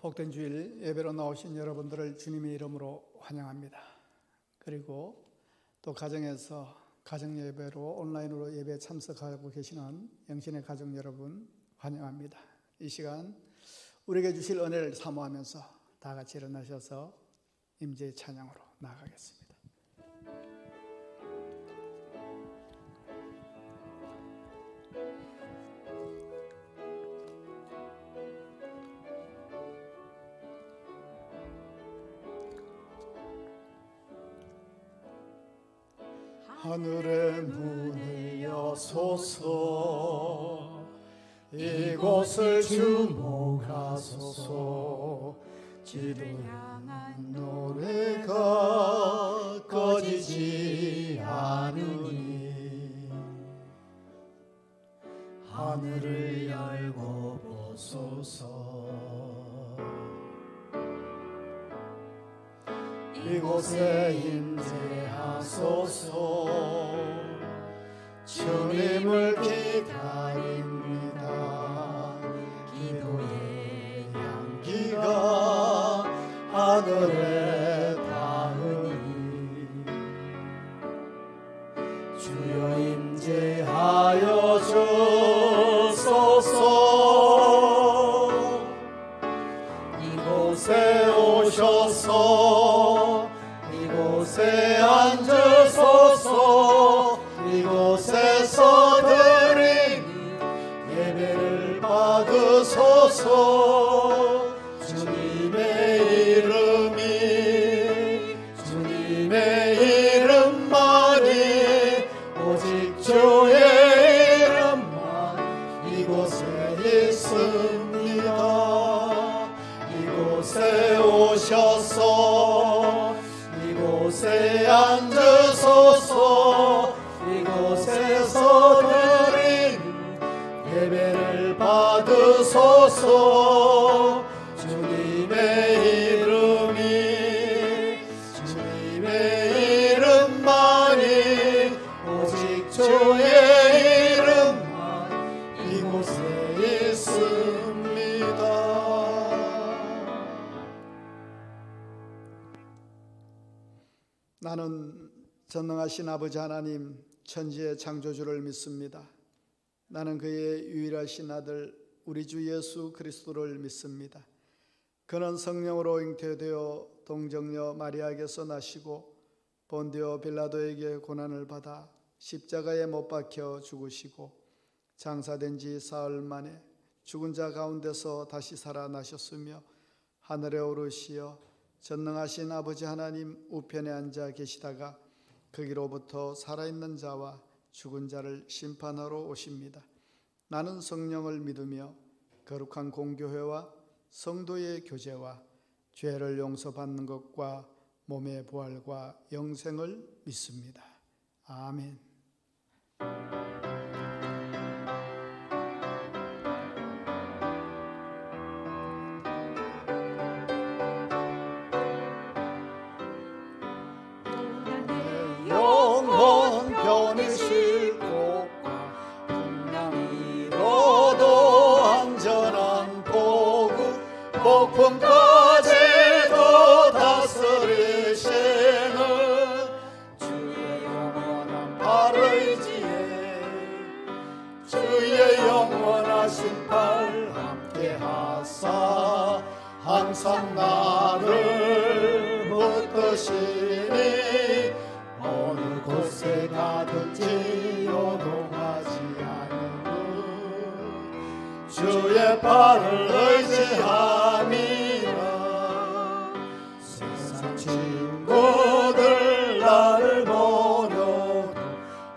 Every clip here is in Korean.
복된 주일 예배로 나오신 여러분들을 주님의 이름으로 환영합니다. 그리고 또 가정에서 가정 예배로 온라인으로 예배에 참석하고 계시는 영신의 가족 여러분 환영합니다. 이 시간 우리에게 주실 은혜를 사모하면서 다 같이 일어나셔서 임재의 찬양으로 나아가겠습니다. 하늘의 문을 여소서, 이곳을 주목하소서. 지도 향한 노래가 꺼지지 않으니 하늘을 열고 보소서. 이곳에 임재하소서. 주님을 기다립니다. 기도의 향기가 하늘에 닿으니 주여 임재하여 주소서. 이곳에 오셔서 이곳에 앉으소서. 이곳에서 드린 예배를 받으소서. 주님의 이름만이 오직 주의 이름만 이곳에 있습니다. 이곳에 오셔서 이곳에 앉으소서. 이곳에서 드린 예배를 받으소서. 주님의 이름만이 오직 주의 이름만 이곳에 있습니다. 나는 전능하신 아버지 하나님 천지의 창조주를 믿습니다. 나는 그의 유일하신 아들 우리 주 예수 그리스도를 믿습니다. 그는 성령으로 잉태되어 동정녀 마리아에게서 나시고 본디오 빌라도에게 고난을 받아 십자가에 못 박혀 죽으시고 장사된 지 사흘 만에 죽은 자 가운데서 다시 살아나셨으며 하늘에 오르시어 전능하신 아버지 하나님 우편에 앉아 계시다가 거기로부터 살아있는 자와 죽은 자를 심판하러 오십니다. 나는 성령을 믿으며 거룩한 공교회와 성도의 교제와 죄를 용서받는 것과 몸의 부활과 영생을 믿습니다. 아멘. 영원 편히 쉴 곳과 풍랑이로도 안전한 보구 폭풍까지도 다스리시는 주의 영원한 발의지에 주의 영원하신 팔 함께하사 항상 나를 붙드시니 어느 곳에 가든지 요동하지 않는 주의 발을 의지함이라. 세상 친구들 나를 버려도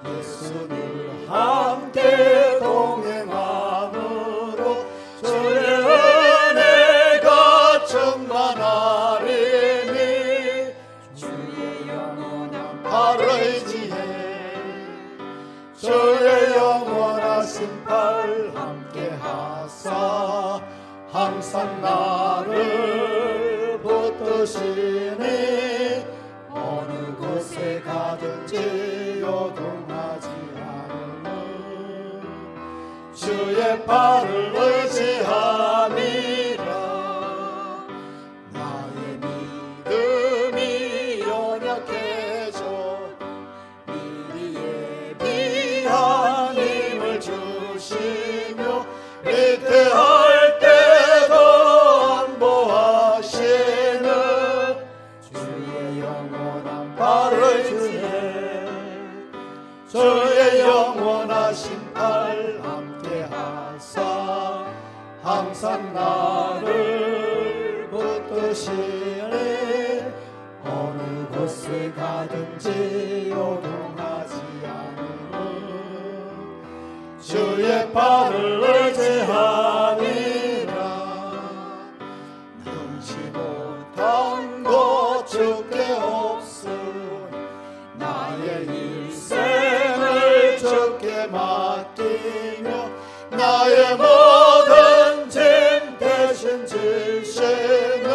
예수를 함께 동행함으로 주의 은혜가 충만하리니 주의 영원한 발을 의지해 주의 영원하신 팔 함께하사 항상 나를 붙드시니 어느 곳에 가든지 요동하지 않으면 주의 팔을 의지함이라. 대할 때도 안보하시는 주의 영원한 발을 주네. 주의 영원하신 팔 함께 하사 항상 나를 붙드시니 어느 곳에 가든지 요동하지 않으면 주의 팔을 의지하니라. 능치 못한 것 주께 없으니 나의 일생을 주께 맡기며 나의 모든 짐 대신 지시는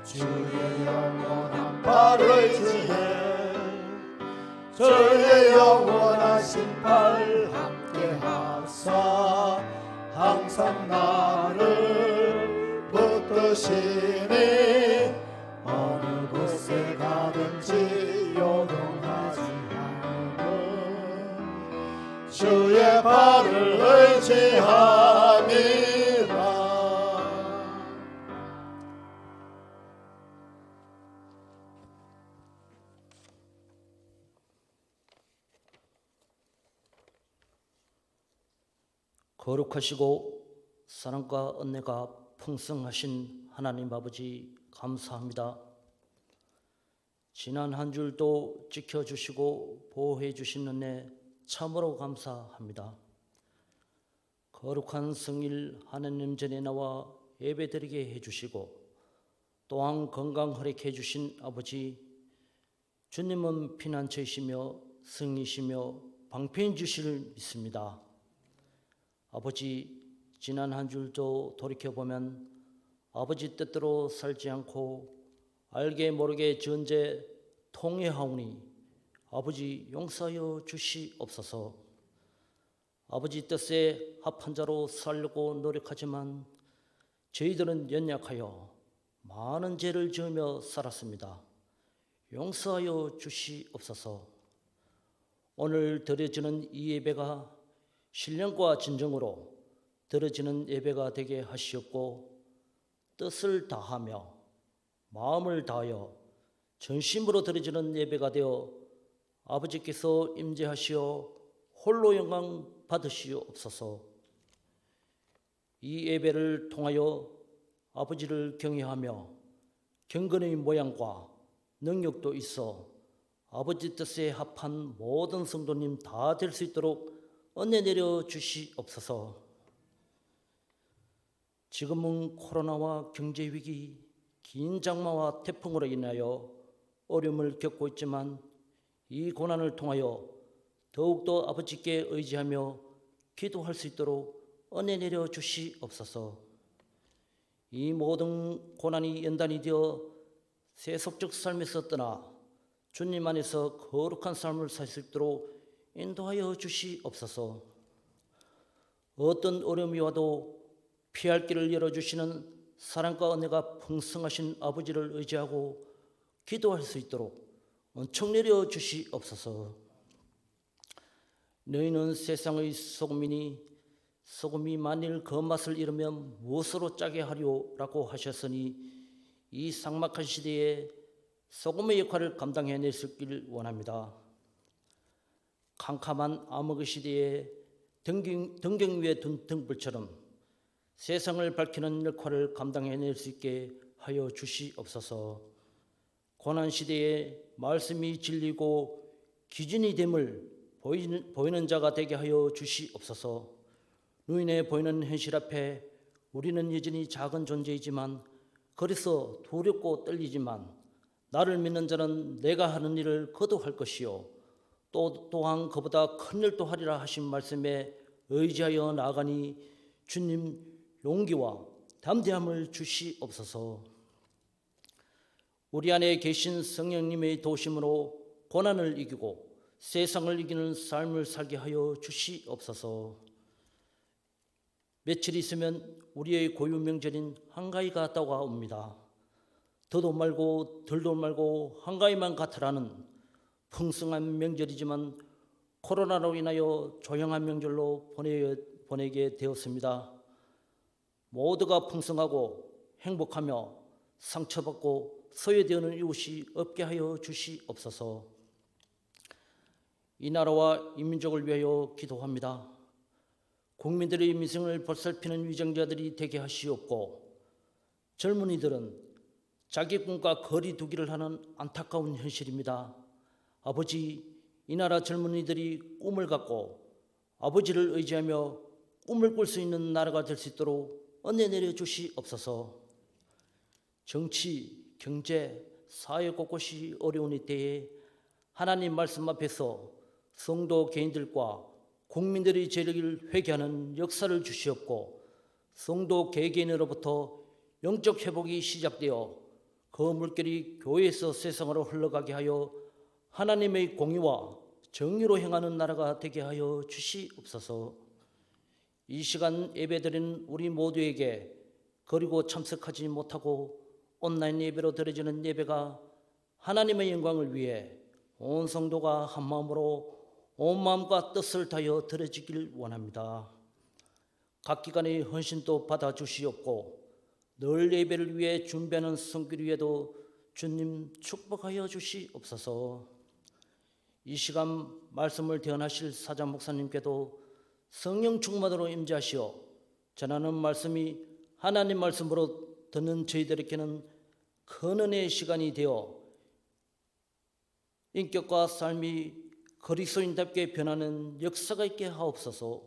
주의 영원한 발을 의지해. 주의 영원하신 팔 함께 하사 항상 나를 붙드시니 어느 곳에 가든지 요동하지 않으면 주의 발을 의지함이라. 거룩하시고 사랑과 은혜가 풍성하신 하나님 아버지 감사합니다. 지난 한 주일도 지켜주시고 보호해 주신 은혜 참으로 감사합니다. 거룩한 성일 하나님 전에 나와 예배드리게 해주시고 또한 건강 허락해 주신 아버지, 주님은 피난처이시며 승리시며 방패인 주시를 믿습니다. 아버지, 지난 한 주일도 돌이켜보면 아버지 뜻대로 살지 않고 알게 모르게 지은 죄 통회하오니 아버지 용서하여 주시옵소서. 아버지 뜻에 합한 자로 살려고 노력하지만 저희들은 연약하여 많은 죄를 지으며 살았습니다. 용서하여 주시옵소서. 오늘 드려지는 이 예배가 신령과 진정으로 드려지는 예배가 되게 하시옵고 뜻을 다하며 마음을 다하여 전심으로 드려지는 예배가 되어 아버지께서 임재하시어 홀로 영광 받으시옵소서. 이 예배를 통하여 아버지를 경외하며 경건의 모양과 능력도 있어 아버지 뜻에 합한 모든 성도님 다 될 수 있도록 은혜 내려 주시옵소서. 지금은 코로나와 경제위기, 긴 장마와 태풍으로 인하여 어려움을 겪고 있지만 이 고난을 통하여 더욱더 아버지께 의지하며 기도할 수 있도록 은혜 내려 주시옵소서. 이 모든 고난이 연단이 되어 세속적 삶에서 떠나 주님 안에서 거룩한 삶을 살 수 있도록 인도하여 주시옵소서. 어떤 어려움이 와도 피할 길을 열어주시는 사랑과 은혜가 풍성하신 아버지를 의지하고 기도할 수 있도록 은총 내려 주시옵소서. 너희는 세상의 소금이니 소금이 만일 그 맛을 잃으면 무엇으로 짜게 하리오라고 하셨으니 이 삭막한 시대에 소금의 역할을 감당해낼 수 있길 원합니다. 캄캄한 암흑의 시대에 등경 위에 둔 등불처럼 세상을 밝히는 역할을 감당해낼 수 있게 하여 주시옵소서. 고난 시대에 말씀이 진리고 기준이 됨을 보이는 자가 되게 하여 주시옵소서. 눈에 보이는 현실 앞에 우리는 여전히 작은 존재이지만 그래서 두렵고 떨리지만 나를 믿는 자는 내가 하는 일을 거듭할 것이요 또한 그보다 큰 일도 하리라 하신 말씀에 의지하여 나아가니 주님 용기와 담대함을 주시옵소서. 우리 안에 계신 성령님의 도심으로 고난을 이기고 세상을 이기는 삶을 살게 하여 주시옵소서. 며칠 있으면 우리의 고유 명절인 한가위가 다가옵니다. 더도 말고 덜도 말고 한가위만 같으라는 풍성한 명절이지만 코로나로 인하여 조용한 명절로 보내게 되었습니다. 모두가 풍성하고 행복하며 상처받고 소외되는 이웃이 없게 하여 주시옵소서. 이 나라와 이 민족을 위하여 기도합니다. 국민들의 민생을 보살피는 위정자들이 되게 하시옵고 젊은이들은 자기 꿈과 거리 두기를 하는 안타까운 현실입니다. 아버지, 이 나라 젊은이들이 꿈을 갖고 아버지를 의지하며 꿈을 꿀 수 있는 나라가 될 수 있도록 은혜 내려 주시옵소서. 정치, 경제, 사회 곳곳이 어려운 이때에 하나님 말씀 앞에서 성도 개인들과 국민들의 죄를 회개하는 역사를 주시옵고 성도 개개인으로부터 영적 회복이 시작되어 그 물결이 교회에서 세상으로 흘러가게 하여 하나님의 공의와 정의로 행하는 나라가 되게 하여 주시옵소서. 이 시간 예배드리는 우리 모두에게 그리고 참석하지 못하고 온라인 예배로 드려지는 예배가 하나님의 영광을 위해 온 성도가 한 마음으로 온 마음과 뜻을 다하여 드려지길 원합니다. 각 기관의 헌신도 받아주시옵고 늘 예배를 위해 준비하는 성길 위에도 주님 축복하여 주시옵소서. 이 시간 말씀을 대언하실 사장 목사님께도 성령 충만으로 임재하시어 전하는 말씀이 하나님 말씀으로 듣는 저희들에게는 큰 은혜의 시간이 되어 인격과 삶이 그리스도인답게 변하는 역사가 있게 하옵소서.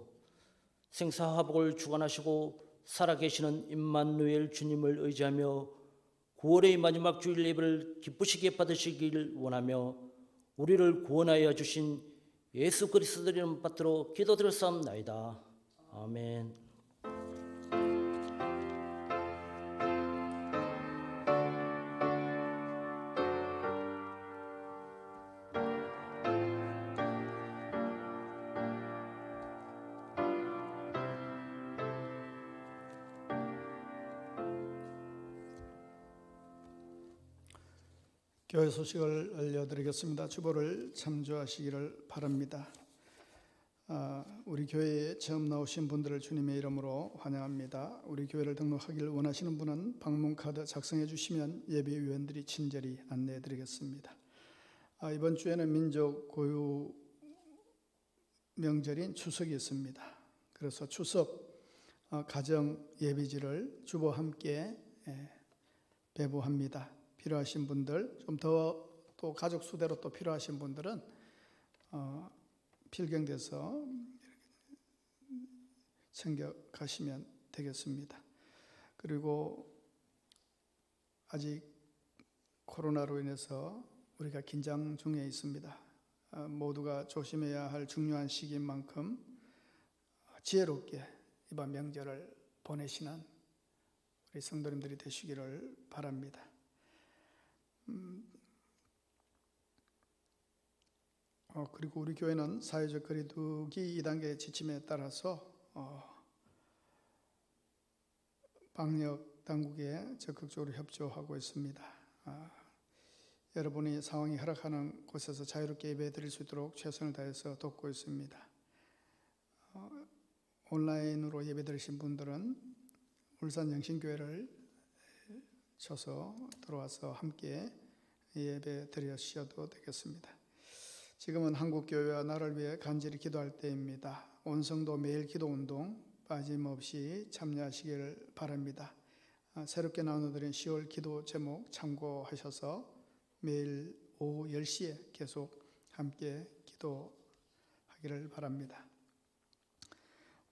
생사화복을 주관하시고 살아계시는 임마누엘 주님을 의지하며 9월의 마지막 주일 예배를 기쁘시게 받으시길 원하며 우리를 구원하여 주신 예수 그리스도의 이름 받들어 기도드렸사옵나이다. 아멘. 교회 소식을 알려드리겠습니다. 주보를 참조하시기를 바랍니다. 우리 교회에 처음 나오신 분들을 주님의 이름으로 환영합니다. 우리 교회를 등록하기를 원하시는 분은 방문카드 작성해 주시면 예배위원들이 친절히 안내해 드리겠습니다. 이번 주에는 민족 고유 명절인 추석이 있습니다. 그래서 추석 가정 예배지를 주보와 함께 배부합니다. 필요하신 분들, 좀 더 또 가족 수대로 또 필요하신 분들은 필경돼서 챙겨 가시면 되겠습니다. 그리고 아직 코로나로 인해서 우리가 긴장 중에 있습니다. 모두가 조심해야 할 중요한 시기인 만큼 지혜롭게 이번 명절을 보내시는 우리 성도님들이 되시기를 바랍니다. 그리고 우리 교회는 사회적 거리두기 2단계 지침에 따라서 방역 당국에 적극적으로 협조하고 있습니다. 여러분이 상황이 허락하는 곳에서 자유롭게 예배 드릴 수 있도록 최선을 다해서 돕고 있습니다. 온라인으로 예배 드리신 분들은 울산 영신교회를 쳐서 들어와서 함께 예배 드리셔도 되겠습니다. 지금은 한국교회와 나라를 위해 간절히 기도할 때입니다. 온 성도 매일 기도운동 빠짐없이 참여하시길 바랍니다. 새롭게 나눠드린 10월 기도 제목 참고하셔서 매일 오후 10시에 계속 함께 기도하기를 바랍니다.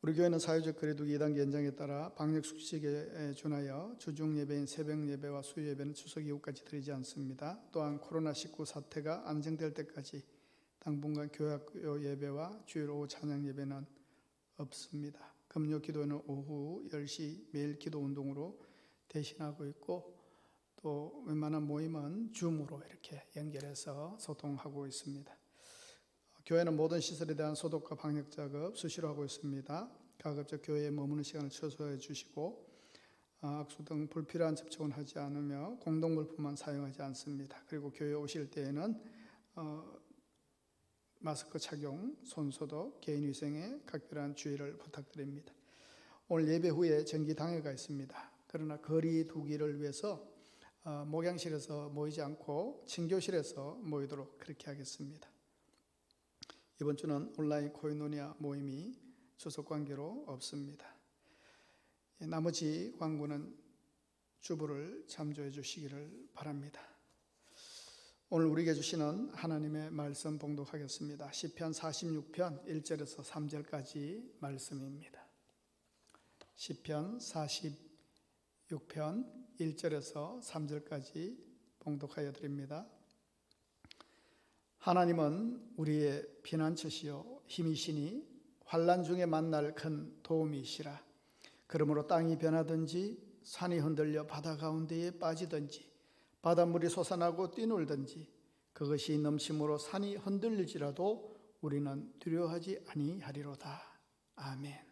우리 교회는 사회적 거리두기 2단계 연장에 따라 방역 수칙에 준하여 주중 예배인 새벽 예배와 수요 예배는 추석 이후까지 드리지 않습니다. 또한 코로나19 사태가 안정될 때까지 당분간 교회 예배와 주일 오후 찬양 예배는 없습니다. 금요 기도는 오후 10시 매일 기도 운동으로 대신하고 있고 또 웬만한 모임은 줌으로 이렇게 연결해서 소통하고 있습니다. 교회는 모든 시설에 대한 소독과 방역 작업 수시로 하고 있습니다. 가급적 교회에 머무는 시간을 최소화해 주시고 악수 등 불필요한 접촉은 하지 않으며 공동물품만 사용하지 않습니다. 그리고 교회에 오실 때에는 마스크 착용, 손소독, 개인위생에 각별한 주의를 부탁드립니다. 오늘 예배 후에 정기당회가 있습니다. 그러나 거리 두기를 위해서 목양실에서 모이지 않고 친교실에서 모이도록 그렇게 하겠습니다. 이번 주는 온라인 코이노니아 모임이 주석 관계로 없습니다. 나머지 광고는 주부를 참조해 주시기를 바랍니다. 오늘 우리에게 주시는 하나님의 말씀 봉독하겠습니다. 시편 46편 1절에서 3절까지 말씀입니다. 시편 46편 1절에서 3절까지 봉독하여 드립니다. 하나님은 우리의 피난처시요 힘이시니 환난 중에 만날 큰 도움이시라. 그러므로 땅이 변하든지 산이 흔들려 바다 가운데에 빠지든지 바닷물이 솟아나고 뛰놀든지 그것이 넘침으로 산이 흔들릴지라도 우리는 두려워하지 아니하리로다. 아멘.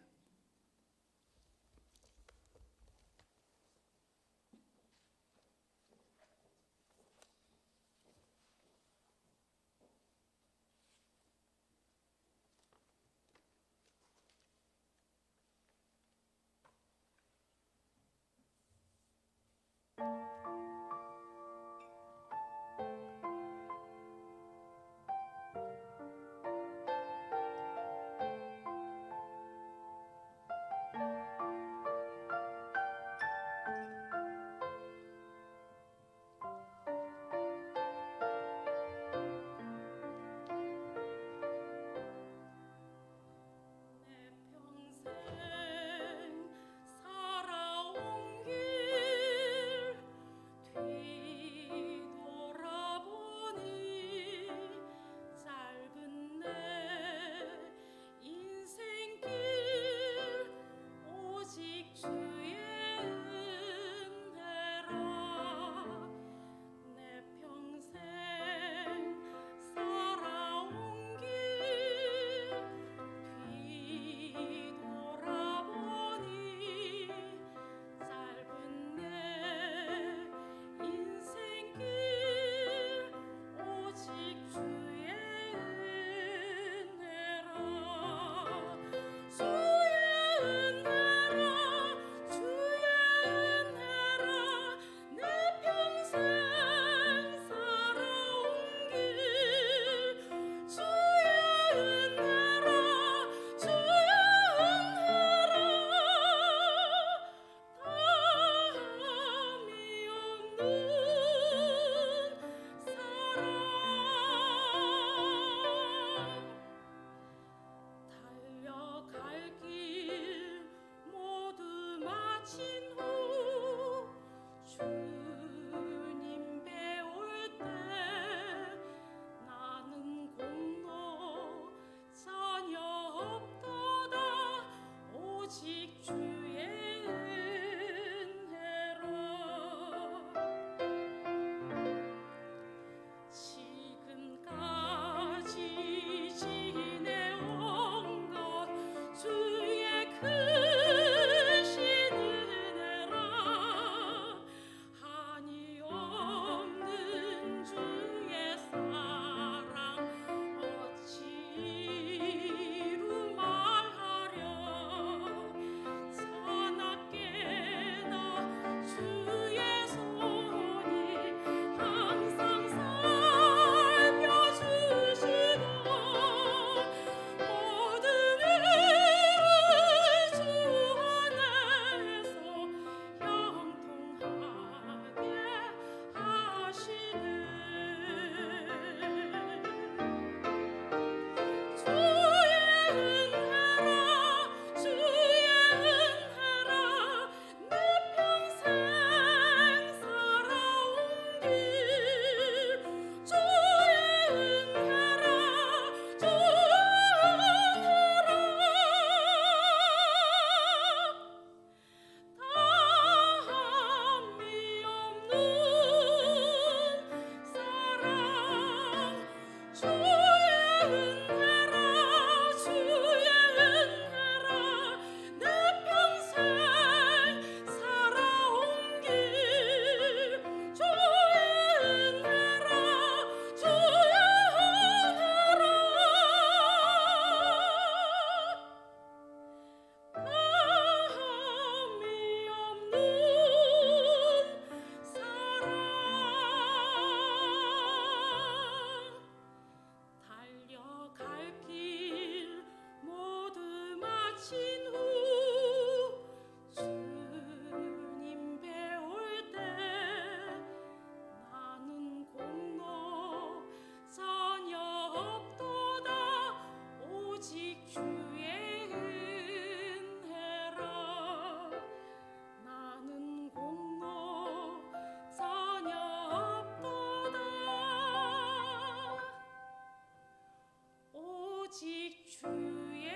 오직 주의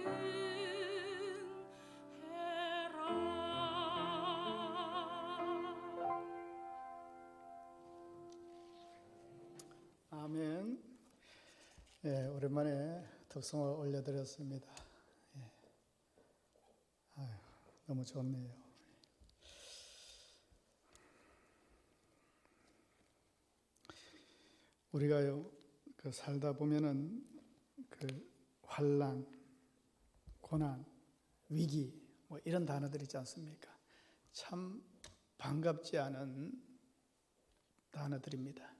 은혜라. 아멘. 예, 오랜만에 덕성을 올려드렸습니다. 예. 아유, 너무 좋네요. 우리가요, 그 살다 보면은 그 환난, 고난, 위기 뭐 이런 단어들 있지 않습니까? 참 반갑지 않은 단어들입니다.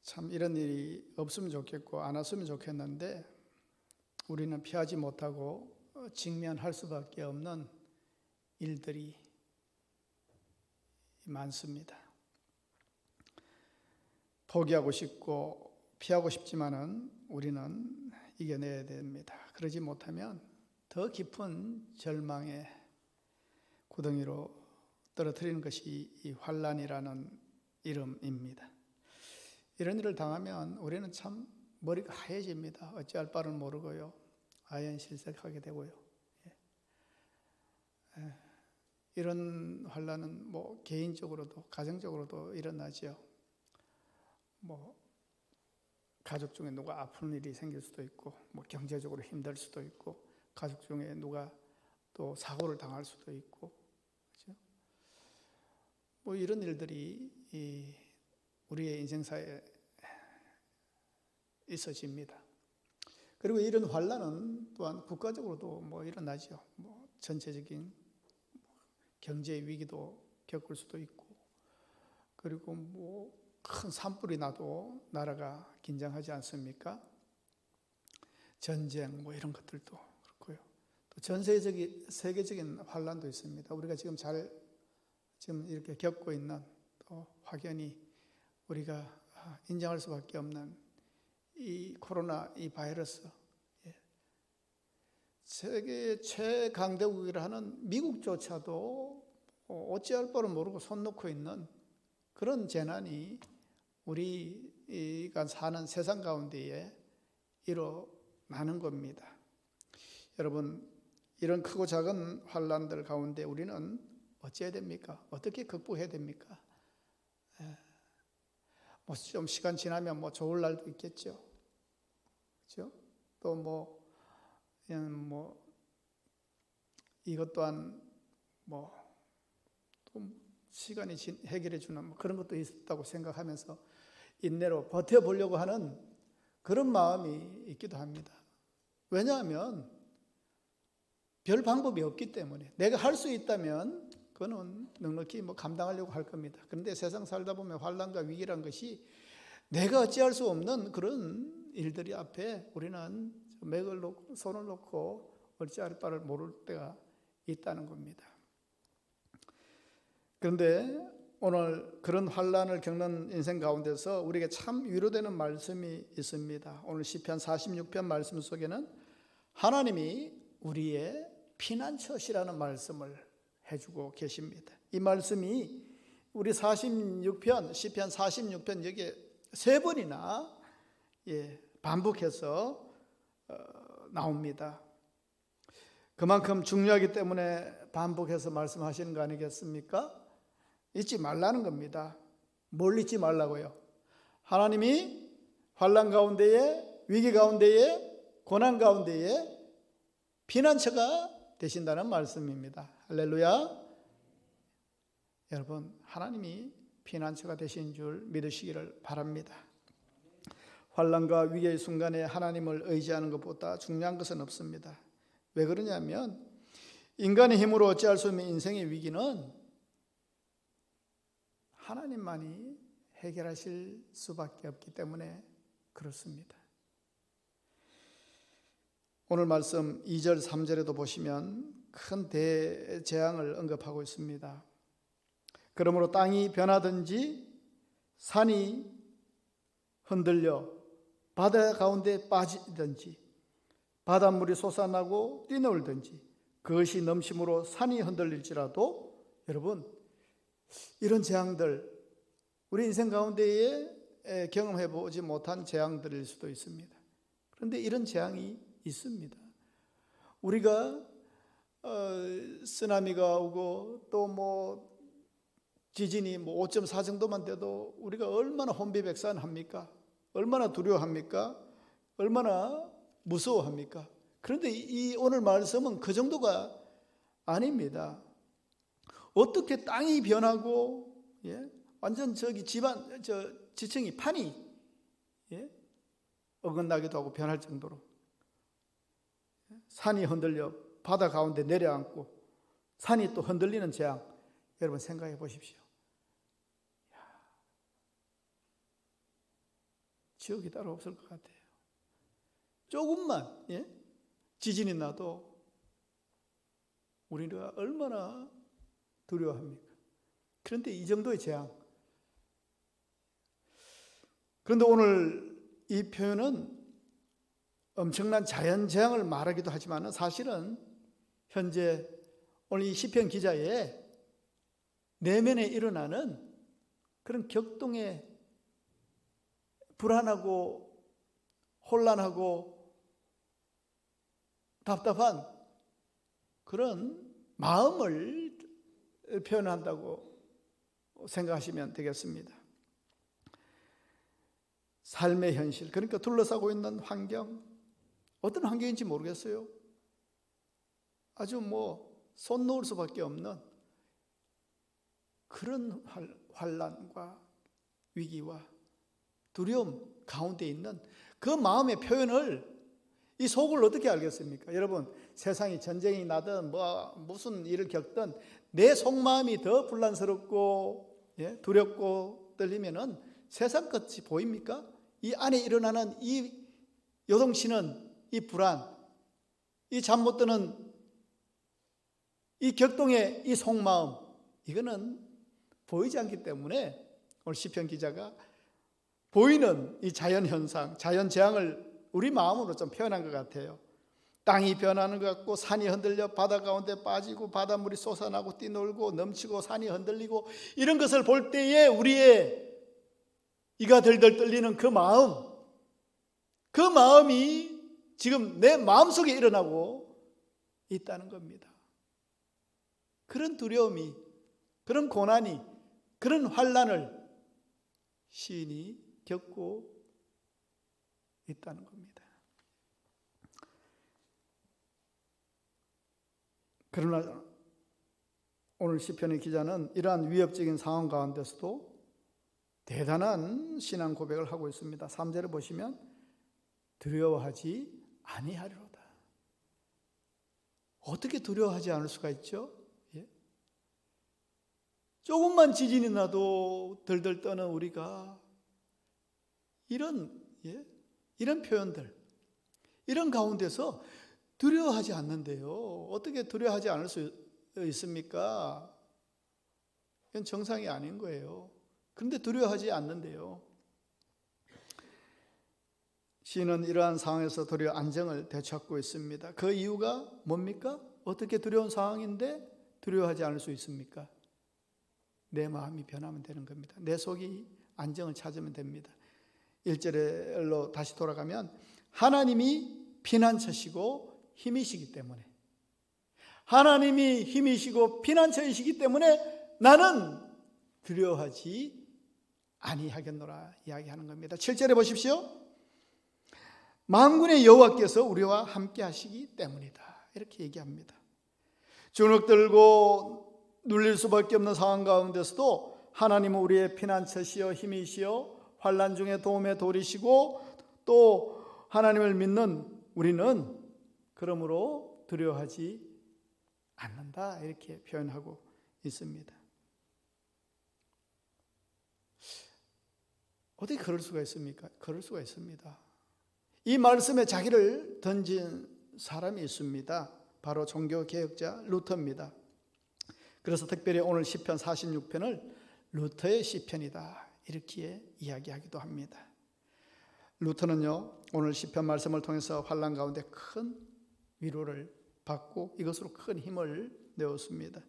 참 이런 일이 없으면 좋겠고 안 왔으면 좋겠는데 우리는 피하지 못하고 직면할 수밖에 없는 일들이 많습니다. 포기하고 싶고 피하고 싶지만은 우리는 이겨내야 됩니다. 그러지 못하면 더 깊은 절망의 구덩이로 떨어뜨리는 것이 이 환난이라는 이름입니다. 이런 일을 당하면 우리는 참 머리가 하얘집니다. 어찌할 바를 모르고요. 아연실색하게 되고요. 이런 환난은 뭐 개인적으로도 가정적으로도 일어나죠. 뭐 가족 중에 누가 아픈 일이 생길 수도 있고, 뭐 경제적으로 힘들 수도 있고, 가족 중에 누가 또 사고를 당할 수도 있고, 그렇죠? 뭐 이런 일들이 우리의 인생사에 있어집니다. 그리고 이런 환난은 또한 국가적으로도 뭐 일어나죠. 뭐 전체적인 경제 위기도 겪을 수도 있고, 그리고 뭐 큰 산불이 나도 나라가 긴장하지 않습니까? 전쟁 뭐 이런 것들도 그렇고요. 또 전 세계적인 환난도 있습니다. 우리가 지금 이렇게 겪고 있는 또 확연히 우리가 인정할 수밖에 없는 이 코로나 이 바이러스, 세계 최강대국이라 하는 미국조차도 어찌할 바를 모르고 손 놓고 있는 그런 재난이 우리가 사는 세상 가운데에 일어나는 겁니다. 여러분, 이런 크고 작은 환난들 가운데 우리는 어찌해야 됩니까? 어떻게 극복해야 됩니까? 뭐 좀 시간 지나면 뭐 좋을 날도 있겠죠. 그렇죠? 또 뭐 이것 또한 또 시간이 해결해 주는 뭐 그런 것도 있다고 생각하면서 인내로 버텨보려고 하는 그런 마음이 있기도 합니다. 왜냐하면 별 방법이 없기 때문에 내가 할 수 있다면 그거는 넉넉히 감당하려고 할 겁니다. 그런데 세상 살다 보면 환난과 위기란 것이 내가 어찌할 수 없는 그런 일들이 앞에 우리는 맥을 놓고 손을 놓고 어찌할 바를 모를 때가 있다는 겁니다. 그런데 오늘 그런 환난을 겪는 인생 가운데서 우리에게 참 위로되는 말씀이 있습니다. 오늘 시편 46편 말씀 속에는 하나님이 우리의 피난처시라는 말씀을 해주고 계십니다. 이 말씀이 우리 46편, 시편 46편 여기에 3번이나 반복해서 나옵니다. 그만큼 중요하기 때문에 반복해서 말씀하시는 거 아니겠습니까? 잊지 말라는 겁니다. 뭘 잊지 말라고요? 하나님이 환난 가운데에, 위기 가운데에, 고난 가운데에 피난처가 되신다는 말씀입니다. 할렐루야. 여러분, 하나님이 피난처가 되신 줄 믿으시기를 바랍니다. 환난과 위기의 순간에 하나님을 의지하는 것보다 중요한 것은 없습니다. 왜 그러냐면 인간의 힘으로 어찌할 수 없는 인생의 위기는 하나님만이 해결하실 수밖에 없기 때문에 그렇습니다. 오늘 말씀 2절 3절에도 보시면 큰 대재앙을 언급하고 있습니다. 그러므로 땅이 변하든지 산이 흔들려 바다 가운데 빠지든지 바닷물이 솟아나고 뛰놀든지 그것이 넘심으로 산이 흔들릴지라도 여러분 이런 재앙들 우리 인생 가운데에 경험해 보지 못한 재앙들일 수도 있습니다. 그런데 이런 재앙이 있습니다. 우리가 쓰나미가 오고 또 뭐 지진이 뭐 5.4 정도만 돼도 우리가 얼마나 혼비백산합니까? 얼마나 두려워합니까? 얼마나 무서워합니까? 그런데 이 오늘 말씀은 그 정도가 아닙니다. 어떻게 땅이 변하고, 예? 완전 저기 집안 지층이 판이, 예? 어긋나기도 하고 변할 정도로 산이 흔들려 바다 가운데 내려앉고 산이 또 흔들리는 재앙, 여러분 생각해 보십시오. 지옥이 따로 없을 것 같아요. 조금만, 예? 지진이 나도 우리가 얼마나 두려워합니까? 그런데 이 정도의 재앙. 그런데 오늘 이 표현은 엄청난 자연 재앙을 말하기도 하지만 사실은 현재 오늘 이 시편 기자의 내면에 일어나는 그런 격동의 불안하고 혼란하고 답답한 그런 마음을 표현한다고 생각하시면 되겠습니다. 삶의 현실, 그러니까 둘러싸고 있는 환경, 어떤 환경인지 모르겠어요. 아주 손 놓을 수밖에 없는 그런 환란과 위기와 두려움 가운데 있는 그 마음의 표현을, 이 속을 어떻게 알겠습니까? 여러분, 세상이 전쟁이 나든 무슨 일을 겪든 내 속마음이 더 불란스럽고, 예? 두렵고 떨리면은 세상 끝이 보입니까? 이 안에 일어나는 이 요동치는 이 불안, 이 잠 못 드는 이 격동의 이 속마음, 이거는 보이지 않기 때문에 오늘 시편 기자가 보이는 이 자연 현상, 자연 재앙을 우리 마음으로 좀 표현한 것 같아요. 땅이 변하는 것 같고, 산이 흔들려 바다 가운데 빠지고, 바닷물이 솟아나고 뛰놀고 넘치고 산이 흔들리고, 이런 것을 볼 때에 우리의 이가 덜덜 떨리는 그 마음, 그 마음이 지금 내 마음속에 일어나고 있다는 겁니다. 그런 두려움이, 그런 고난이, 그런 환난을 시인이 겪고 있다는 겁니다. 그러나 오늘 시편의 기자는 이러한 위협적인 상황 가운데서도 대단한 신앙 고백을 하고 있습니다. 3절을 보시면 두려워하지 아니하리로다. 어떻게 두려워하지 않을 수가 있죠? 예? 조금만 지진이 나도 덜덜 떠는 우리가 이런 표현들, 이런 가운데서 두려워하지 않는데요. 어떻게 두려워하지 않을 수 있습니까? 이건 정상이 아닌 거예요. 그런데 두려워하지 않는데요. 시인은 이러한 상황에서 도리어 안정을 되찾고 있습니다. 그 이유가 뭡니까? 어떻게 두려운 상황인데 두려워하지 않을 수 있습니까? 내 마음이 변하면 되는 겁니다. 내 속이 안정을 찾으면 됩니다. 1절로 다시 돌아가면 하나님이 피난처시고 힘이시기 때문에, 하나님이 힘이시고 피난처이시기 때문에 나는 두려워하지 아니하겠노라 이야기하는 겁니다. 7절에 보십시오. 만군의 여호와께서 우리와 함께 하시기 때문이다, 이렇게 얘기합니다. 주눅 들고 눌릴 수밖에 없는 상황 가운데서도 하나님은 우리의 피난처시여 힘이시여 환난 중에 도움의 돌이시고, 또 하나님을 믿는 우리는 그러므로 두려워하지 않는다, 이렇게 표현하고 있습니다. 어떻게 그럴 수가 있습니까? 그럴 수가 있습니다. 이 말씀에 자기를 던진 사람이 있습니다. 바로 종교개혁자 루터입니다. 그래서 특별히 오늘 시편 46편을 루터의 시편이다, 이렇게 이야기하기도 합니다. 루터는요, 오늘 시편 말씀을 통해서 환난 가운데 큰 위로를 받고 이것으로 큰 힘을 내었습니다.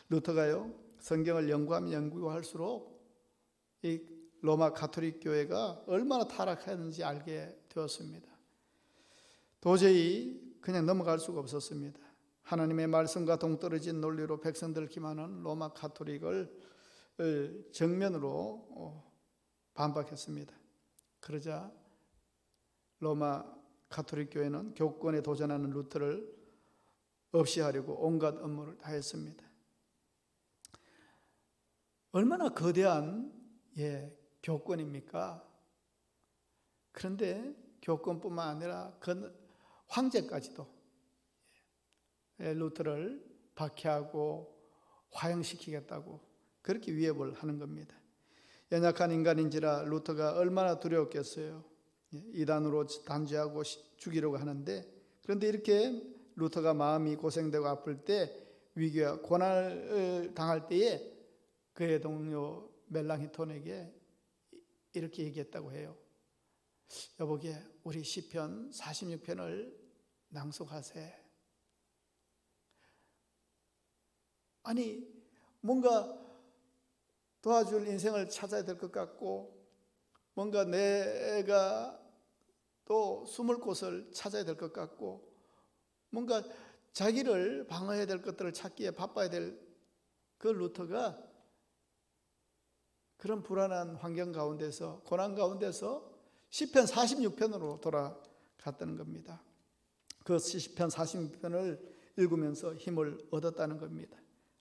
루터가요, 성경을 연구하면 연구할수록 이 로마 가톨릭 교회가 얼마나 타락했는지 알게 되었습니다. 도저히 그냥 넘어갈 수가 없었습니다. 하나님의 말씀과 동떨어진 논리로 백성들을 기만하는 로마 가톨릭을 정면으로 반박했습니다. 그러자 로마 가톨릭 교회는 교권에 도전하는 루터를 없이 하려고 온갖 음모를 다 했습니다. 얼마나 거대한 교권입니까? 그런데 교권뿐만 아니라 황제까지도 루터를 박해하고 화형시키겠다고 그렇게 위협을 하는 겁니다. 연약한 인간인지라 루터가 얼마나 두려웠겠어요. 이단으로 단죄하고 죽이려고 하는데, 그런데 이렇게 루터가 마음이 고생되고 아플 때, 위기와 고난을 당할 때에 그의 동료 멜랑히톤에게 이렇게 얘기했다고 해요. 여보게, 우리 시편 46편을 낭송하세. 아니, 뭔가 도와줄 인생을 찾아야 될 것 같고, 뭔가 내가 또 숨을 곳을 찾아야 될 것 같고, 뭔가 자기를 방어해야 될 것들을 찾기에 바빠야 될 그 루터가 그런 불안한 환경 가운데서, 고난 가운데서 시편 46편으로 돌아갔다는 겁니다. 그 시편 46편을 읽으면서 힘을 얻었다는 겁니다.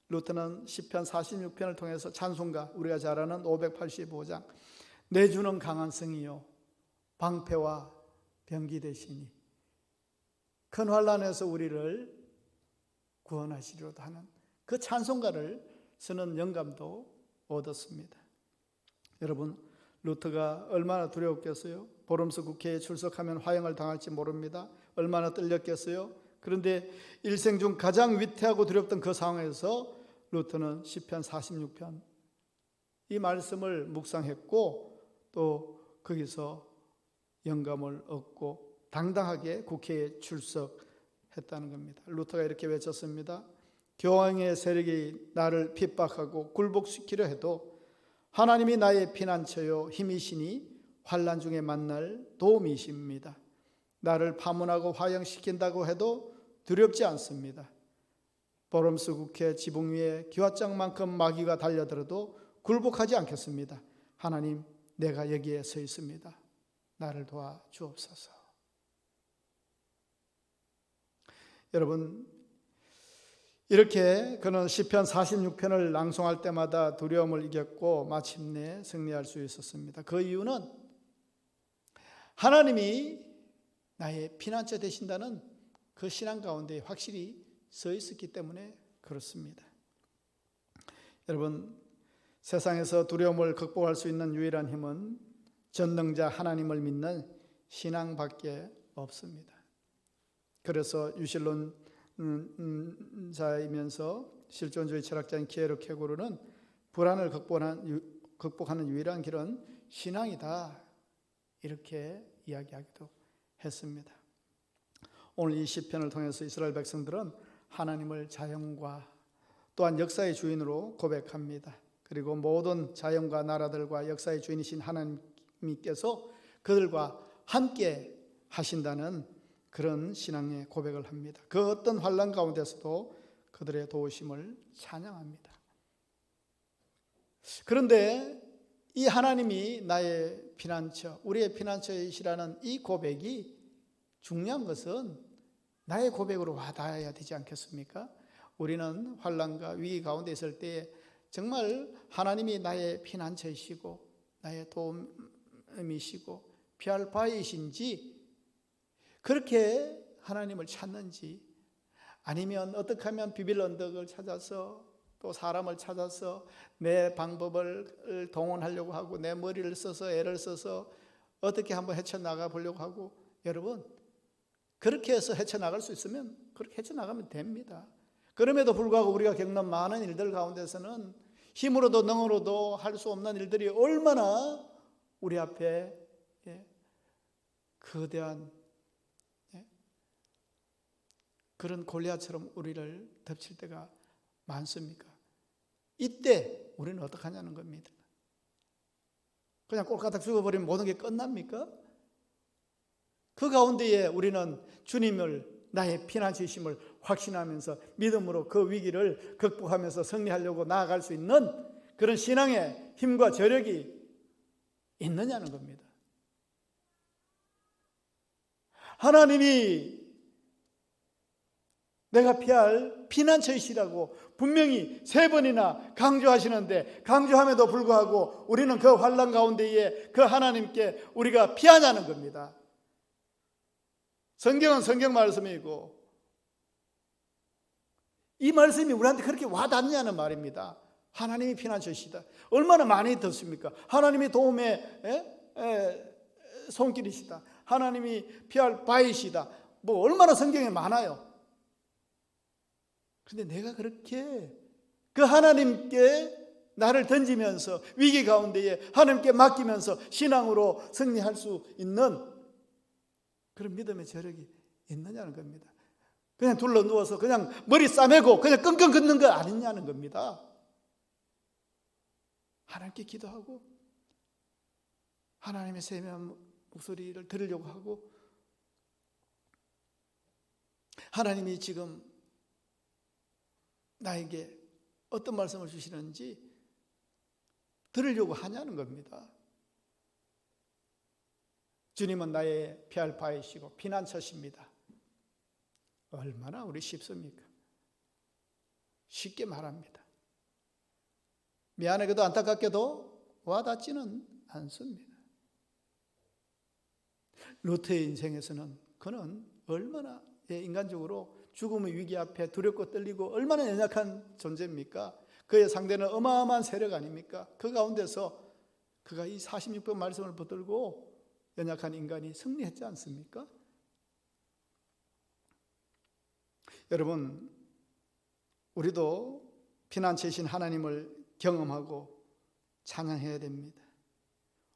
루터는 시편 46편을 통해서 찬송가, 우리가 잘 아는 585장, 내 주는 강한 성이요 방패와 병기 되시니 큰 환난에서 우리를 구원하시리로다 하는 그 찬송가를 쓰는 영감도 얻었습니다. 여러분, 루터가 얼마나 두려웠겠어요? 보름스 국회에 출석하면 화형을 당할지 모릅니다. 얼마나 떨렸겠어요? 그런데 일생 중 가장 위태하고 두렵던 그 상황에서 루터는 시편 46편 이 말씀을 묵상했고, 또 거기서 영감을 얻고 당당하게 국회에 출석했다는 겁니다. 루터가 이렇게 외쳤습니다. 교황의 세력이 나를 핍박하고 굴복시키려 해도 하나님이 나의 피난처요 힘이시니 환난 중에 만날 도움이십니다. 나를 파문하고 화형시킨다고 해도 두렵지 않습니다. 보름스 국회 지붕 위에 기와장만큼 마귀가 달려들어도 굴복하지 않겠습니다. 하나님, 내가 여기에 서 있습니다. 나를 도와 주옵소서. 여러분, 이렇게 그는 시편 46편을 낭송할 때마다 두려움을 이겼고 마침내 승리할 수 있었습니다. 그 이유는 하나님이 나의 피난처 되신다는 그 신앙 가운데 확실히 서 있었기 때문에 그렇습니다. 여러분, 세상에서 두려움을 극복할 수 있는 유일한 힘은 전능자 하나님을 믿는 신앙밖에 없습니다. 그래서 유실론자이면서 실존주의 철학자인 키에르 케고르는 불안을 극복하는 유일한 길은 신앙이다, 이렇게 이야기하기도 했습니다. 오늘 이 시편을 통해서 이스라엘 백성들은 하나님을 자연과 또한 역사의 주인으로 고백합니다. 그리고 모든 자연과 나라들과 역사의 주인이신 하나님께서 그들과 함께 하신다는 그런 신앙의 고백을 합니다. 그 어떤 환난 가운데서도 그들의 도우심을 찬양합니다. 그런데 이 하나님이 나의 피난처, 우리의 피난처이시라는 이 고백이 중요한 것은 나의 고백으로 와닿아야 되지 않겠습니까? 우리는 환난과 위기 가운데 있을 때 정말 하나님이 나의 피난처이시고 나의 도움이시고 피할 바이신지, 그렇게 하나님을 찾는지, 아니면 어떻게 하면 비빌 언덕을 찾아서 또 사람을 찾아서 내 방법을 동원하려고 하고 내 머리를 써서 애를 써서 어떻게 한번 헤쳐나가 보려고 하고, 여러분, 그렇게 해서 헤쳐나갈 수 있으면 그렇게 헤쳐나가면 됩니다. 그럼에도 불구하고 우리가 겪는 많은 일들 가운데서는 힘으로도 능으로도 할 수 없는 일들이 얼마나 우리 앞에 거대한 그런 골리앗처럼 우리를 덮칠 때가 많습니까? 이때 우리는 어떻게 하냐는 겁니다. 그냥 꼴까닥 죽어버리면 모든 게 끝납니까? 그 가운데에 우리는 주님을 나의 피난처이심을 확신하면서 믿음으로 그 위기를 극복하면서 승리하려고 나아갈 수 있는 그런 신앙의 힘과 저력이 있느냐는 겁니다. 하나님이 내가 피할 피난처이시라고 분명히 3번이나 강조하시는데, 강조함에도 불구하고 우리는 그 환난 가운데에 그 하나님께 우리가 피하냐는 겁니다. 성경은 성경 말씀이고 이 말씀이 우리한테 그렇게 와닿냐는 말입니다. 하나님이 피난처시다. 얼마나 많이 듣습니까? 하나님이 도움의 손길이시다. 하나님이 피할 바위시다. 뭐 얼마나 성경에 많아요. 그런데 내가 그렇게 그 하나님께 나를 던지면서 위기 가운데에 하나님께 맡기면서 신앙으로 승리할 수 있는 그런 믿음의 저력이 있느냐는 겁니다. 그냥 둘러 누워서 그냥 머리 싸매고 그냥 끙끙 긋는 거 아니냐는 겁니다. 하나님께 기도하고 하나님의 세미한 목소리를 들으려고 하고, 하나님이 지금 나에게 어떤 말씀을 주시는지 들으려고 하냐는 겁니다. 주님은 나의 피할 바이시고 피난처십니다. 얼마나 우리 쉽습니까? 쉽게 말합니다. 미안하게도 안타깝게도 와닿지는 않습니다. 루트의 인생에서는 그는 얼마나 인간적으로 죽음의 위기 앞에 두렵고 떨리고 얼마나 연약한 존재입니까? 그의 상대는 어마어마한 세력 아닙니까? 그 가운데서 그가 이 46번 말씀을 붙들고 연약한 인간이 승리했지 않습니까? 여러분, 우리도 피난처이신 하나님을 경험하고 찬양해야 됩니다.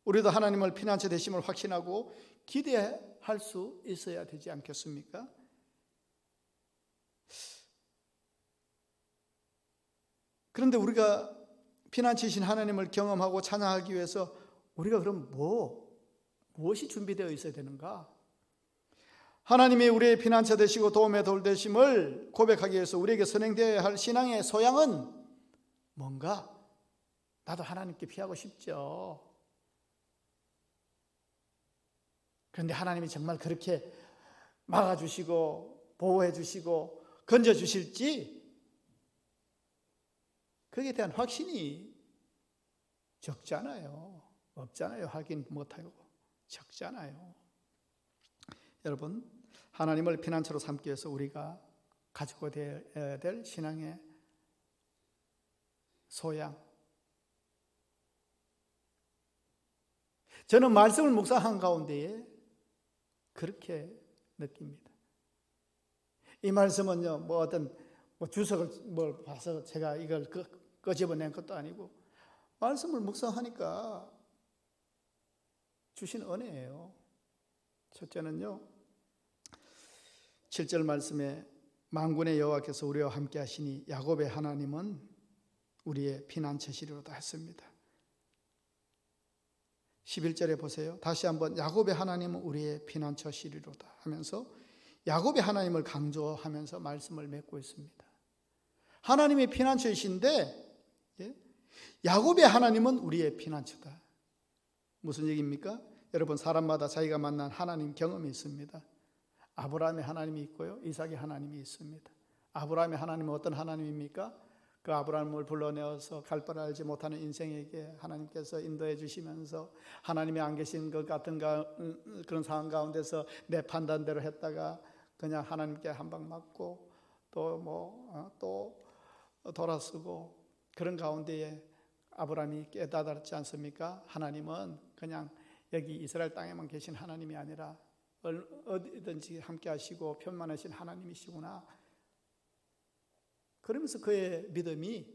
우리도 하나님을 피난처 되심을 확신하고 기대할 수 있어야 되지 않겠습니까? 그런데 우리가 피난처이신 하나님을 경험하고 찬양하기 위해서 우리가 그럼 무엇이 준비되어 있어야 되는가? 하나님이 우리의 피난처 되시고 도움의 돌 되심을 고백하기 위해서 우리에게 선행되어야 할 신앙의 소양은 뭔가? 나도 하나님께 피하고 싶죠. 그런데 하나님이 정말 그렇게 막아주시고 보호해주시고 건져주실지, 거기에 대한 확신이 적잖아요. 없잖아요. 확인 못하고 적잖아요. 여러분, 하나님을 피난처로 삼기 위해서 우리가 가지고 되어야 될 신앙의 소양, 저는 말씀을 묵상한 가운데에 그렇게 느낍니다. 이 말씀은요, 어떤 주석을 봐서 제가 이걸 끄집어낸 것도 아니고, 말씀을 묵상하니까 주신 은혜예요. 첫째는요, 7절 말씀에 만군의 여호와께서 우리와 함께 하시니 야곱의 하나님은 우리의 피난처시리로다 했습니다. 11절에 보세요. 다시 한번 야곱의 하나님은 우리의 피난처시리로다 하면서 야곱의 하나님을 강조하면서 말씀을 맺고 있습니다. 하나님의 피난처이신데 야곱의 하나님은 우리의 피난처다. 무슨 얘기입니까? 여러분, 사람마다 자기가 만난 하나님 경험이 있습니다. 아브라함의 하나님이 있고요, 이삭의 하나님이 있습니다. 아브라함의 하나님은 어떤 하나님입니까? 그 아브라함을 불러내어서 갈 바를 알지 못하는 인생에게 하나님께서 인도해 주시면서 하나님이 안 계신 것 같은 그런 상황 가운데서 내 판단대로 했다가 그냥 하나님께 한 방 맞고 또 돌아서고, 그런 가운데에 아브라함이 깨달았지 않습니까? 하나님은 그냥 여기 이스라엘 땅에만 계신 하나님이 아니라 어디든지 함께 하시고 편만하신 하나님이시구나. 그러면서 그의 믿음이,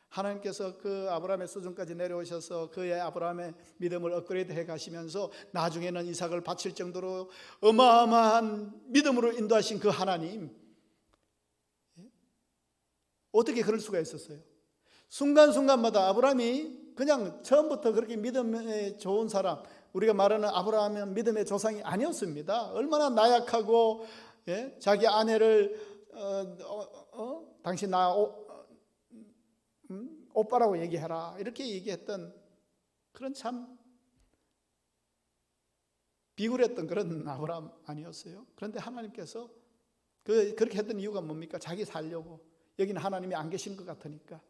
하나님께서 그 아브라함의 수준까지 내려오셔서 그의 아브라함의 믿음을 업그레이드 해 가시면서 나중에는 이삭을 바칠 정도로 어마어마한 믿음으로 인도하신 그 하나님, 어떻게 그럴 수가 있었어요? 순간순간마다 아브라함이 그냥 처음부터 그렇게 믿음에 좋은 사람, 우리가 말하는 아브라함은 믿음의 조상이 아니었습니다. 얼마나 나약하고 자기 아내를 당신 나 오빠라고 얘기해라 이렇게 얘기했던 그런 참 비굴했던 그런 아브라함 아니었어요. 그런데 하나님께서 그렇게 했던 이유가 뭡니까? 자기 살려고. 여기는 하나님이 안 계신 것 같으니까.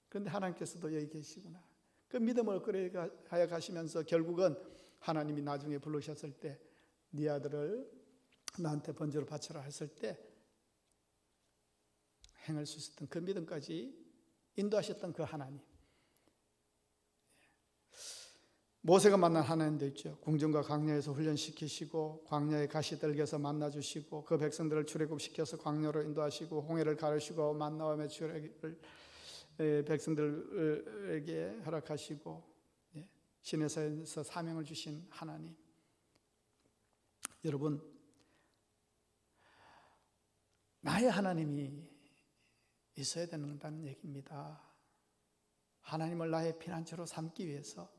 그런데 하나님께서도 여기 계시구나. 그 믿음을 끌어가야 가시면서 결국은 하나님이 나중에 부르셨을 때 네 아들을 나한테 번제로 바쳐라 했을 때 행할 수 있었던 그 믿음까지 인도하셨던 그 하나님. 모세가 만난 하나님도 있죠. 궁전과 광야에서 훈련시키시고 광야의 가시떨기에서 만나주시고 그 백성들을 출애굽시켜서 광야로 인도하시고 홍해를 가르시고 만나와 메추라기를 백성들에게 허락하시고 시내산에서 사명을 주신 하나님. 여러분, 나의 하나님이 있어야 된다는 얘기입니다. 하나님을 나의 피난처로 삼기 위해서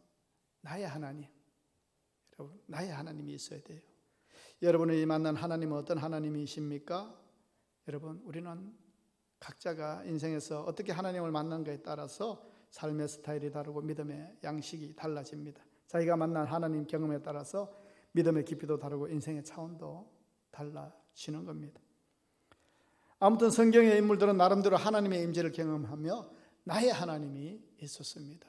나의 하나님, 여러분, 나의 하나님이 있어야 돼요. 여러분이 만난 하나님은 어떤 하나님이십니까? 여러분, 우리는 각자가 인생에서 어떻게 하나님을 만난가에 따라서 삶의 스타일이 다르고 믿음의 양식이 달라집니다. 자기가 만난 하나님 경험에 따라서 믿음의 깊이도 다르고 인생의 차원도 달라지는 겁니다. 아무튼 성경의 인물들은 나름대로 하나님의 임재를 경험하며 나의 하나님이 있었습니다.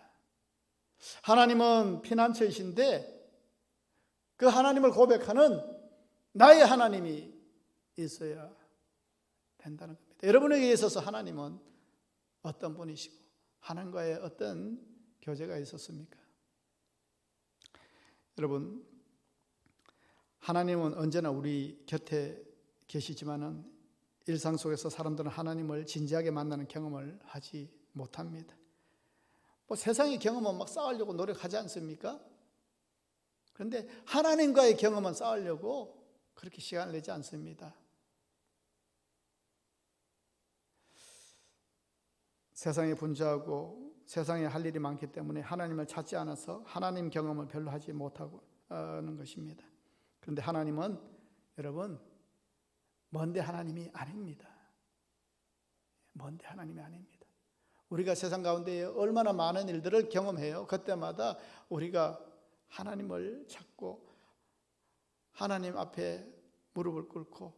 하나님은 피난처이신데 그 하나님을 고백하는 나의 하나님이 있어야 된다는 겁니다. 여러분에게 있어서 하나님은 어떤 분이시고 하나님과의 어떤 교제가 있었습니까? 여러분, 하나님은 언제나 우리 곁에 계시지만은 일상 속에서 사람들은 하나님을 진지하게 만나는 경험을 하지 못합니다. 뭐 세상의 경험은 막 싸우려고 노력하지 않습니까? 그런데 하나님과의 경험은 싸우려고 그렇게 시간을 내지 않습니다. 세상에 분주하고 세상에 할 일이 많기 때문에 하나님을 찾지 않아서 하나님 경험을 별로 하지 못하고 하는 것입니다. 그런데 하나님은 여러분 먼데 하나님이 아닙니다. 먼데 하나님이 아닙니다. 우리가 세상 가운데 얼마나 많은 일들을 경험해요. 그때마다 우리가 하나님을 찾고 하나님 앞에 무릎을 꿇고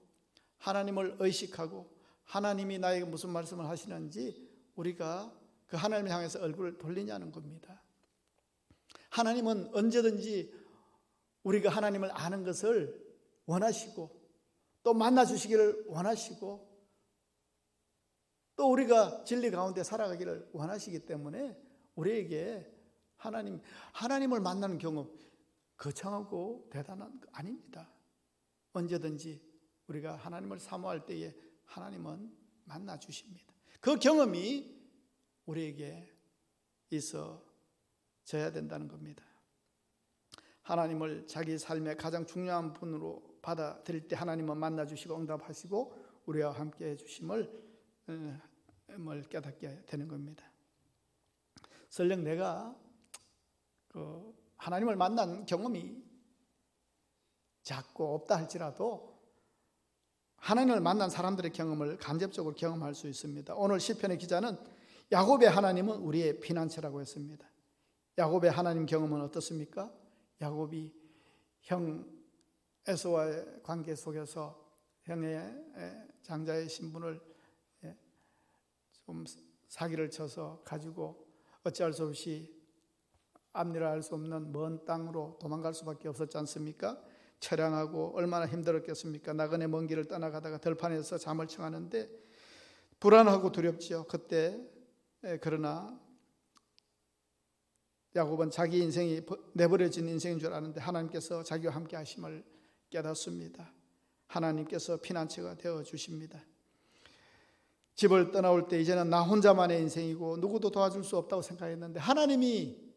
하나님을 의식하고 하나님이 나에게 무슨 말씀을 하시는지 우리가 그 하나님을 향해서 얼굴을 돌리냐는 겁니다. 하나님은 언제든지 우리가 하나님을 아는 것을 원하시고 또 만나주시기를 원하시고 또 우리가 진리 가운데 살아가기를 원하시기 때문에 우리에게 하나님을 만나는 경험 거창하고 대단한 거 아닙니다. 언제든지 우리가 하나님을 사모할 때에 하나님은 만나주십니다. 그 경험이 우리에게 있어져야 된다는 겁니다. 하나님을 자기 삶의 가장 중요한 분으로 받아들일 때 하나님은 만나주시고 응답하시고 우리와 함께 해주심을 깨닫게 되는 겁니다. 설령 내가 하나님을 만난 경험이 작고 없다 할지라도 하나님을 만난 사람들의 경험을 간접적으로 경험할 수 있습니다. 오늘 시편의 기자는 야곱의 하나님은 우리의 피난처라고 했습니다. 야곱의 하나님 경험은 어떻습니까? 야곱이 형 에서와의 관계 속에서 형의 장자의 신분을 좀 사기를 쳐서 가지고 어찌할 수 없이 앞니를 알 수 없는 먼 땅으로 도망갈 수밖에 없었지 않습니까? 처량하고 얼마나 힘들었겠습니까? 나그네 먼 길을 떠나가다가 들판에서 잠을 청하는데 불안하고 두렵지요. 그때 그러나 야곱은 자기 인생이 내버려진 인생인 줄 아는데 하나님께서 자기와 함께 하심을 깨닫습니다. 하나님께서 피난처가 되어 주십니다. 집을 떠나올 때 이제는 나 혼자만의 인생이고 누구도 도와줄 수 없다고 생각했는데 하나님이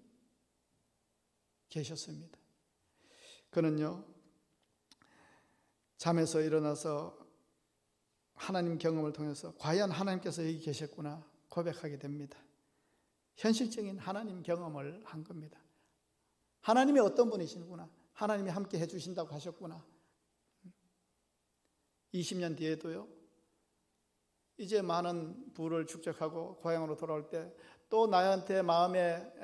계셨습니다. 그는요 잠에서 일어나서 하나님 경험을 통해서 과연 하나님께서 여기 계셨구나 고백하게 됩니다. 현실적인 하나님 경험을 한 겁니다. 하나님이 어떤 분이시구나. 하나님이 함께 해주신다고 하셨구나. 20년 뒤에도요. 이제 많은 부를 축적하고 고향으로 돌아올 때 또 나한테 마음에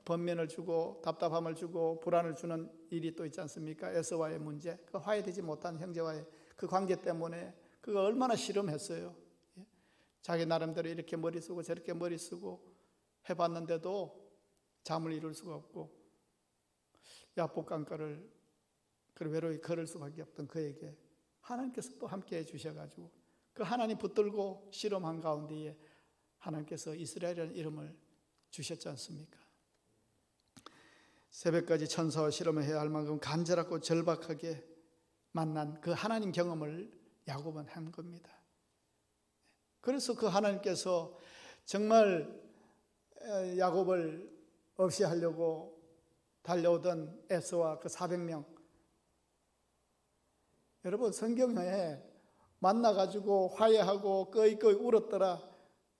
번민을 주고 답답함을 주고 불안을 주는 일이 또 있지 않습니까? 에서와의 문제, 그 화해되지 못한 형제와의 그 관계 때문에 그거 얼마나 씨름했어요. 자기 나름대로 이렇게 머리 쓰고 저렇게 머리 쓰고 해봤는데도 잠을 이룰 수가 없고 야복강가를 외로이 걸을 수밖에 없던 그에게 하나님께서 또 함께 해주셔가지고 그 하나님 붙들고 씨름한 가운데에 하나님께서 이스라엘이라는 이름을 주셨지 않습니까? 새벽까지 천사와 씨름을 해야 할 만큼 간절하고 절박하게 만난 그 하나님 경험을 야곱은 한 겁니다. 그래서 그 하나님께서 정말 야곱을 없이 하려고 달려오던 에서와 그 400명, 여러분 성경에 만나가지고 화해하고 끄이끄이 울었더라,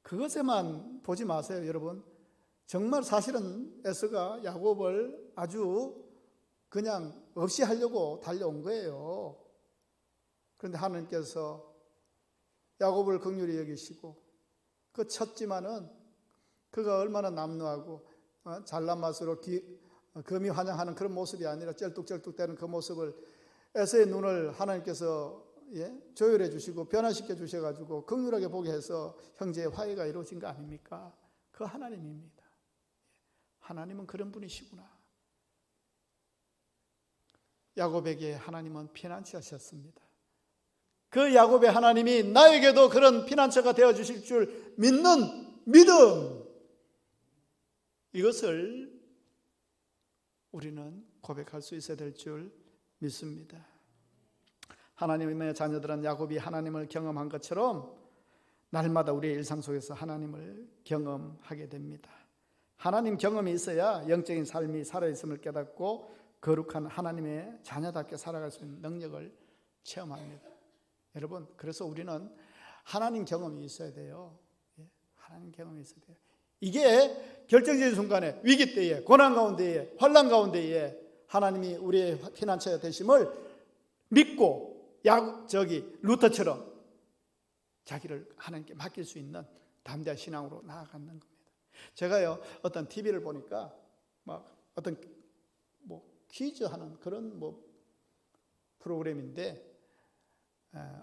그것에만 보지 마세요. 여러분, 정말 사실은 에서가 야곱을 아주 그냥 없이 하려고 달려온 거예요. 그런데 하나님께서 야곱을 긍휼히 여기시고 그 쳤지만은 그가 얼마나 남루하고 잘난 맛으로 금이 환영하는 그런 모습이 아니라 쩔뚝쩔뚝대는 그 모습을 에서의 눈을 하나님께서 조율해 주시고 변화시켜 주셔가지고 긍휼하게 보게 해서 형제의 화해가 이루어진 거 아닙니까? 그 하나님입니다. 하나님은 그런 분이시구나. 야곱에게 하나님은 피난처셨습니다. 그 야곱의 하나님이 나에게도 그런 피난처가 되어 주실 줄 믿는 믿음, 이것을 우리는 고백할 수 있어야 될 줄 믿습니다. 하나님의 자녀들은 야곱이 하나님을 경험한 것처럼 날마다 우리의 일상 속에서 하나님을 경험하게 됩니다. 하나님 경험이 있어야 영적인 삶이 살아있음을 깨닫고 거룩한 하나님의 자녀답게 살아갈 수 있는 능력을 체험합니다. 여러분, 그래서 우리는 하나님 경험이 있어야 돼요. 하나님 경험이 있어야 돼요. 이게 결정적인 순간에, 위기 때에, 고난 가운데에, 환난 가운데에 하나님이 우리의 피난처가 되심을 믿고 루터처럼 자기를 하나님께 맡길 수 있는 담대한 신앙으로 나아가는 겁니다. 제가요, 어떤 TV를 보니까 막 어떤 퀴즈 하는 그런 프로그램인데,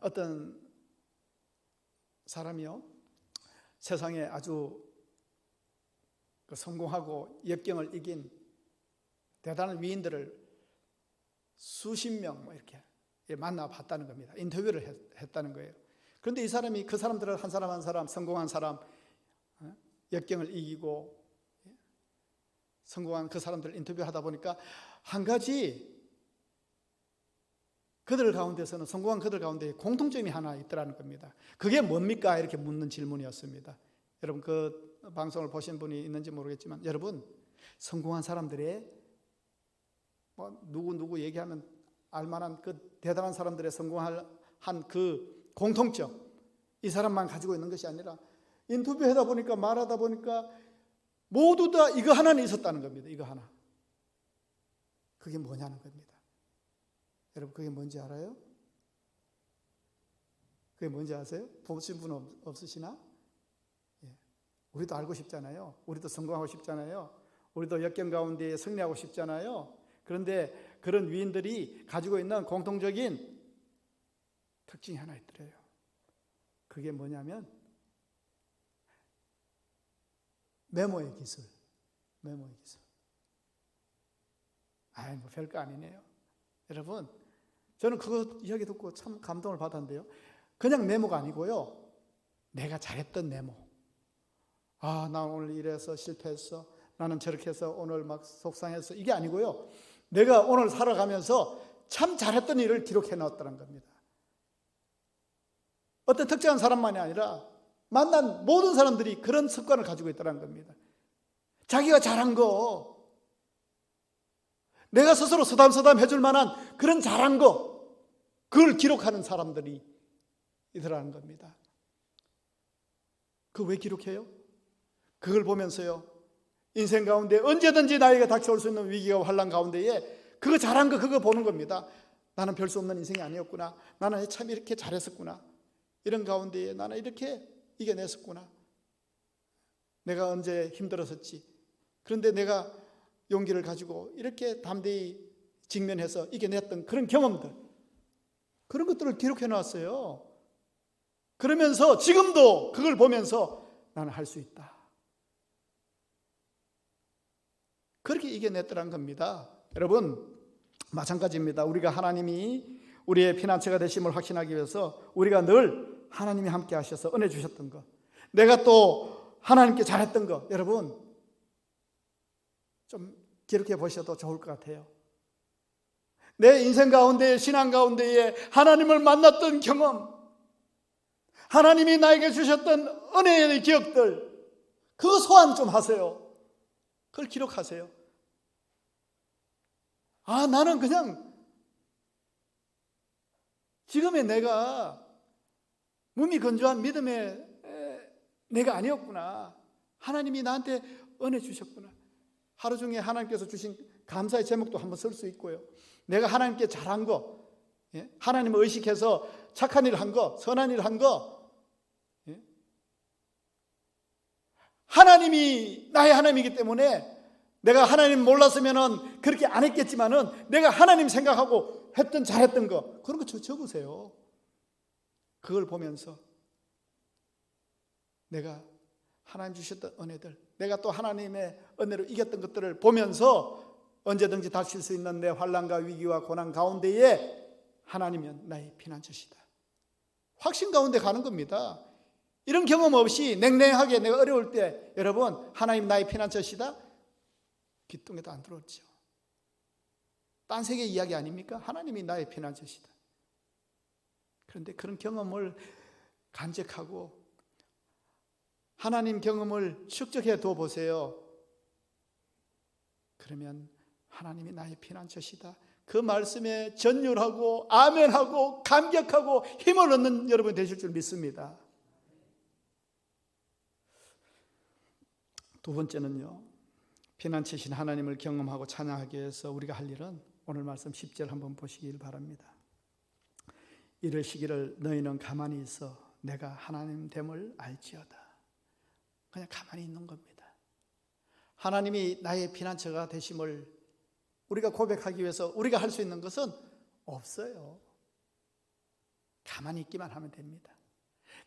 어떤 사람이요, 세상에 아주 성공하고 역경을 이긴 대단한 위인들을 수십 명 이렇게 만나봤다는 겁니다. 인터뷰를 했다는 거예요. 그런데 이 사람이 그 사람들을 한 사람 한 사람, 성공한 사람, 역경을 이기고 성공한 그 사람들을 인터뷰하다 보니까 한 가지, 그들 가운데서는, 성공한 그들 가운데 공통점이 하나 있더라는 겁니다. 그게 뭡니까? 이렇게 묻는 질문이었습니다. 여러분, 그 방송을 보신 분이 있는지 모르겠지만, 여러분, 성공한 사람들의 누구 얘기하면 알만한 그 대단한 사람들의 성공한 그 공통점, 이 사람만 가지고 있는 것이 아니라 인터뷰하다 보니까, 말하다 보니까 모두 다 이거 하나는 있었다는 겁니다. 이거 하나. 그게 뭐냐는 겁니다. 여러분, 그게 뭔지 알아요? 그게 뭔지 아세요? 보신 분 없으시나? 우리도 알고 싶잖아요. 우리도 성공하고 싶잖아요. 우리도 역경 가운데 승리하고 싶잖아요. 그런데 그런 위인들이 가지고 있는 공통적인 특징이 하나 있더래요. 그게 뭐냐면 메모의 기술. 메모의 기술. 별거 아니네요. 여러분, 저는 그거 이야기 듣고 참 감동을 받았는데요. 그냥 메모가 아니고요, 내가 잘했던 메모. 나 오늘 이래서 실패했어. 나는 저렇게 해서 오늘 막 속상했어. 이게 아니고요, 내가 오늘 살아가면서 참 잘했던 일을 기록해 놨다는 겁니다. 어떤 특정한 사람만이 아니라 만난 모든 사람들이 그런 습관을 가지고 있다는 겁니다. 자기가 잘한 거, 내가 스스로 서담서담 해줄 만한 그런 잘한 거, 그걸 기록하는 사람들이 있더라는 겁니다. 그거 왜 기록해요? 그걸 보면서요, 인생 가운데 언제든지 나에게 닥쳐올 수 있는 위기와 환난 가운데에 그거 잘한 거 그거 보는 겁니다. 나는 별 수 없는 인생이 아니었구나. 나는 참 이렇게 잘했었구나. 이런 가운데에 나는 이렇게 이겨냈었구나. 내가 언제 힘들었었지. 그런데 내가 용기를 가지고 이렇게 담대히 직면해서 이겨냈던 그런 경험들, 그런 것들을 기록해 놨어요. 그러면서 지금도 그걸 보면서 나는 할 수 있다. 그렇게 이겨냈더란 겁니다. 여러분, 마찬가지입니다. 우리가 하나님이 우리의 피난처가 되심을 확신하기 위해서 우리가 늘 하나님이 함께 하셔서 은혜 주셨던 것, 내가 또 하나님께 잘했던 것, 여러분 좀 기록해 보셔도 좋을 것 같아요. 내 인생 가운데, 신앙 가운데에 하나님을 만났던 경험, 하나님이 나에게 주셨던 은혜의 기억들, 그거 소환 좀 하세요. 그걸 기록하세요. 아, 나는 그냥 지금의 내가 몸이 건조한 믿음의 내가 아니었구나. 하나님이 나한테 은혜 주셨구나. 하루 중에 하나님께서 주신 감사의 제목도 한번 쓸 수 있고요. 내가 하나님께 잘한 거, 하나님을 의식해서 착한 일을 한 거, 선한 일을 한 거, 하나님이 나의 하나님이기 때문에 내가 하나님 몰랐으면 그렇게 안 했겠지만은 내가 하나님 생각하고 했던 잘했던 거, 그런 거 적으세요. 그걸 보면서 내가 하나님 주셨던 은혜들, 내가 또 하나님의 은혜로 이겼던 것들을 보면서 언제든지 닥칠 수 있는 내 환난과 위기와 고난 가운데에 하나님은 나의 피난처시다. 확신 가운데 가는 겁니다. 이런 경험 없이 냉랭하게 내가 어려울 때 여러분, 하나님 나의 피난처시다? 귀뚱에도 안 들어오죠. 딴 세계 이야기 아닙니까? 하나님이 나의 피난처시다. 그런데 그런 경험을 간직하고 하나님 경험을 축적해 둬 보세요. 그러면 하나님이 나의 피난처시다, 그 말씀에 전율하고 아멘하고 감격하고 힘을 얻는 여러분 되실 줄 믿습니다. 두 번째는요, 피난처신 하나님을 경험하고 찬양하기 위해서 우리가 할 일은 오늘 말씀 10절 한번 보시길 바랍니다. 이르시기를 너희는 가만히 있어 내가 하나님 됨을 알지어다. 그냥 가만히 있는 겁니다. 하나님이 나의 피난처가 되심을 우리가 고백하기 위해서 우리가 할 수 있는 것은 없어요. 가만히 있기만 하면 됩니다.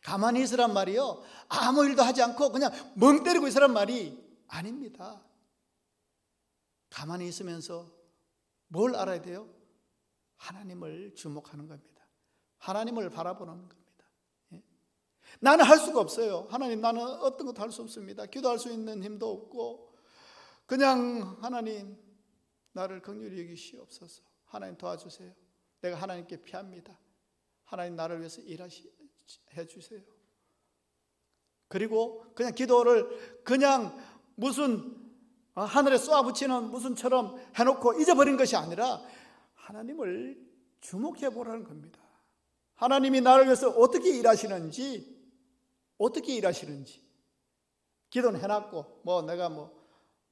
가만히 있으란 말이요, 아무 일도 하지 않고 그냥 멍 때리고 있으란 말이 아닙니다. 가만히 있으면서 뭘 알아야 돼요? 하나님을 주목하는 겁니다. 하나님을 바라보는 겁니다. 나는 할 수가 없어요. 하나님, 나는 어떤 것도 할 수 없습니다. 기도할 수 있는 힘도 없고, 그냥 하나님 나를 긍휼히 여기시옵소서. 하나님 도와주세요. 내가 하나님께 피합니다. 하나님 나를 위해서 일해 주세요. 그리고 그냥 기도를 그냥 무슨 하늘에 쏘아붙이는 무슨처럼 해놓고 잊어버린 것이 아니라 하나님을 주목해 보라는 겁니다. 하나님이 나를 위해서 어떻게 일하시는지, 기도는 해놨고 내가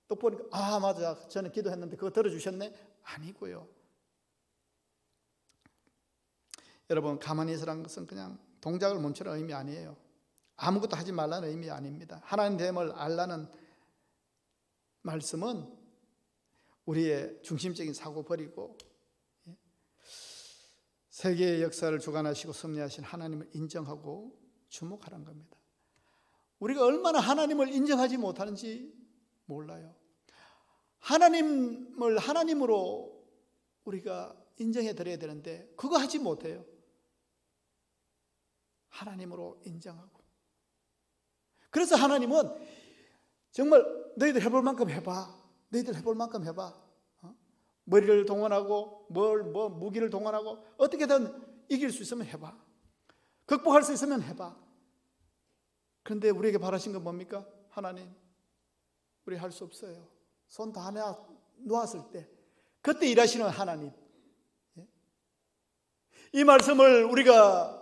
또 보니까 맞아, 저는 기도했는데 그거 들어주셨네? 아니고요. 여러분, 가만히 있으라는 것은 그냥 동작을 멈추라는 의미 아니에요. 아무것도 하지 말라는 의미 아닙니다. 하나님 됨을 알라는 말씀은 우리의 중심적인 사고 버리고 세계의 역사를 주관하시고 섭리하신 하나님을 인정하고 주목하라는 겁니다. 우리가 얼마나 하나님을 인정하지 못하는지 몰라요. 하나님을 하나님으로 우리가 인정해 드려야 되는데 그거 하지 못해요. 하나님으로 인정하고. 그래서 하나님은 정말 너희들 해볼 만큼 해봐. 너희들 해볼 만큼 해봐. 머리를 동원하고 무기를 동원하고 어떻게든 이길 수 있으면 해봐. 극복할 수 있으면 해봐. 그런데 우리에게 바라신 건 뭡니까? 하나님, 우리 할 수 없어요. 손 다 놓았을 때 그때 일하시는 하나님. 이 말씀을 우리가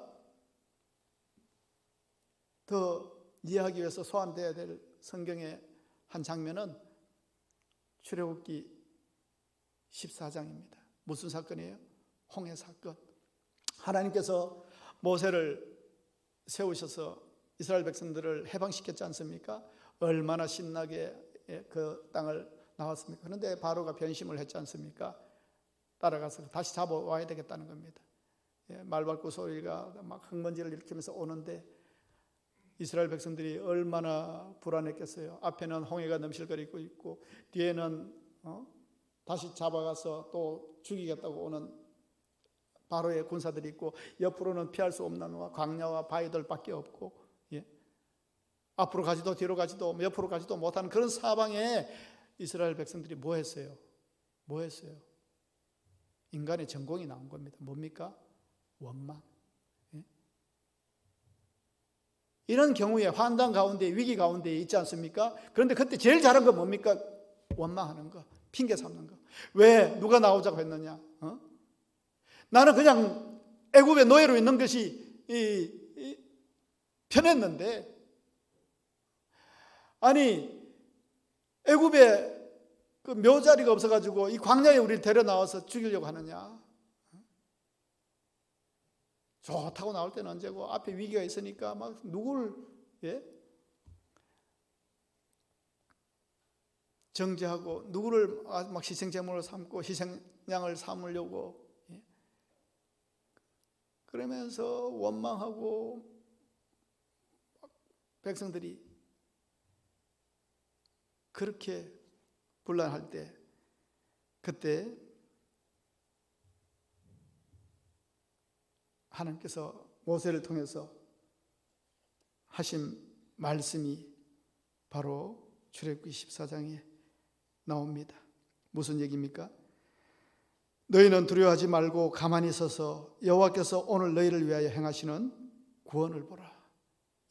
더 이해하기 위해서 소환되어야 될 성경의 한 장면은 출애굽기 14장입니다. 무슨 사건이에요? 홍해 사건. 하나님께서 모세를 세우셔서 이스라엘 백성들을 해방시켰지 않습니까? 얼마나 신나게 그 땅을 나왔습니까? 그런데 바로가 변심을 했지 않습니까? 따라가서 다시 잡아와야 되겠다는 겁니다. 말발굽 소리가 막 흙먼지를 일으키면서 오는데 이스라엘 백성들이 얼마나 불안했겠어요. 앞에는 홍해가 넘실거리고 있고 뒤에는 다시 잡아가서 또 죽이겠다고 오는 바로의 군사들이 있고 옆으로는 피할 수 없는 광야와 바위들밖에 없고 앞으로 가지도 뒤로 가지도 옆으로 가지도 못하는 그런 사방에 이스라엘 백성들이 뭐 했어요? 인간의 전공이 나온 겁니다. 뭡니까? 원망. 이런 경우에 환난 가운데 위기 가운데 있지 않습니까? 그런데 그때 제일 잘한 건 뭡니까? 원망하는 거, 핑계 삼는 거. 왜? 누가 나오자고 했느냐? 나는 그냥 애굽의 노예로 있는 것이 편했는데 아니 애굽에 그 묘자리가 없어가지고 이 광야에 우리를 데려 나와서 죽이려고 하느냐? 좋다고 나올 때는 언제고 앞에 위기가 있으니까 막 누굴 정죄하고 누구를 막 희생제물로 삼고 희생양을 삼으려고 그러면서 원망하고 백성들이 그렇게 곤란할 때 그때 하나님께서 모세를 통해서 하신 말씀이 바로 출애굽기 14장에 나옵니다. 무슨 얘기입니까? 너희는 두려워하지 말고 가만히 서서 여호와께서 오늘 너희를 위하여 행하시는 구원을 보라.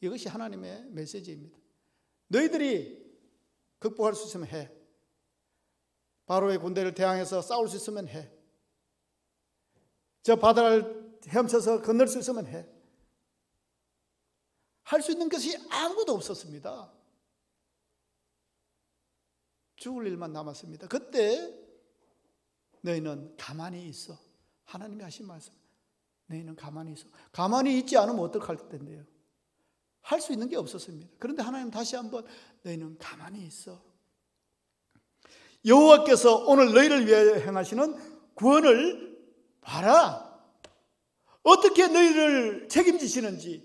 이것이 하나님의 메시지입니다. 너희들이 극복할 수 있으면 해. 바로의 군대를 대항해서 싸울 수 있으면 해. 저 바다를 헤엄쳐서 건널 수 있으면 해. 할 수 있는 것이 아무것도 없었습니다. 죽을 일만 남았습니다. 그때 너희는 가만히 있어. 하나님이 하신 말씀. 너희는 가만히 있어. 가만히 있지 않으면 어떡할 텐데요? 할 수 있는 게 없었습니다. 그런데 하나님 다시 한번 너희는 가만히 있어. 여호와께서 오늘 너희를 위하여 행하시는 구원을 봐라. 어떻게 너희를 책임지시는지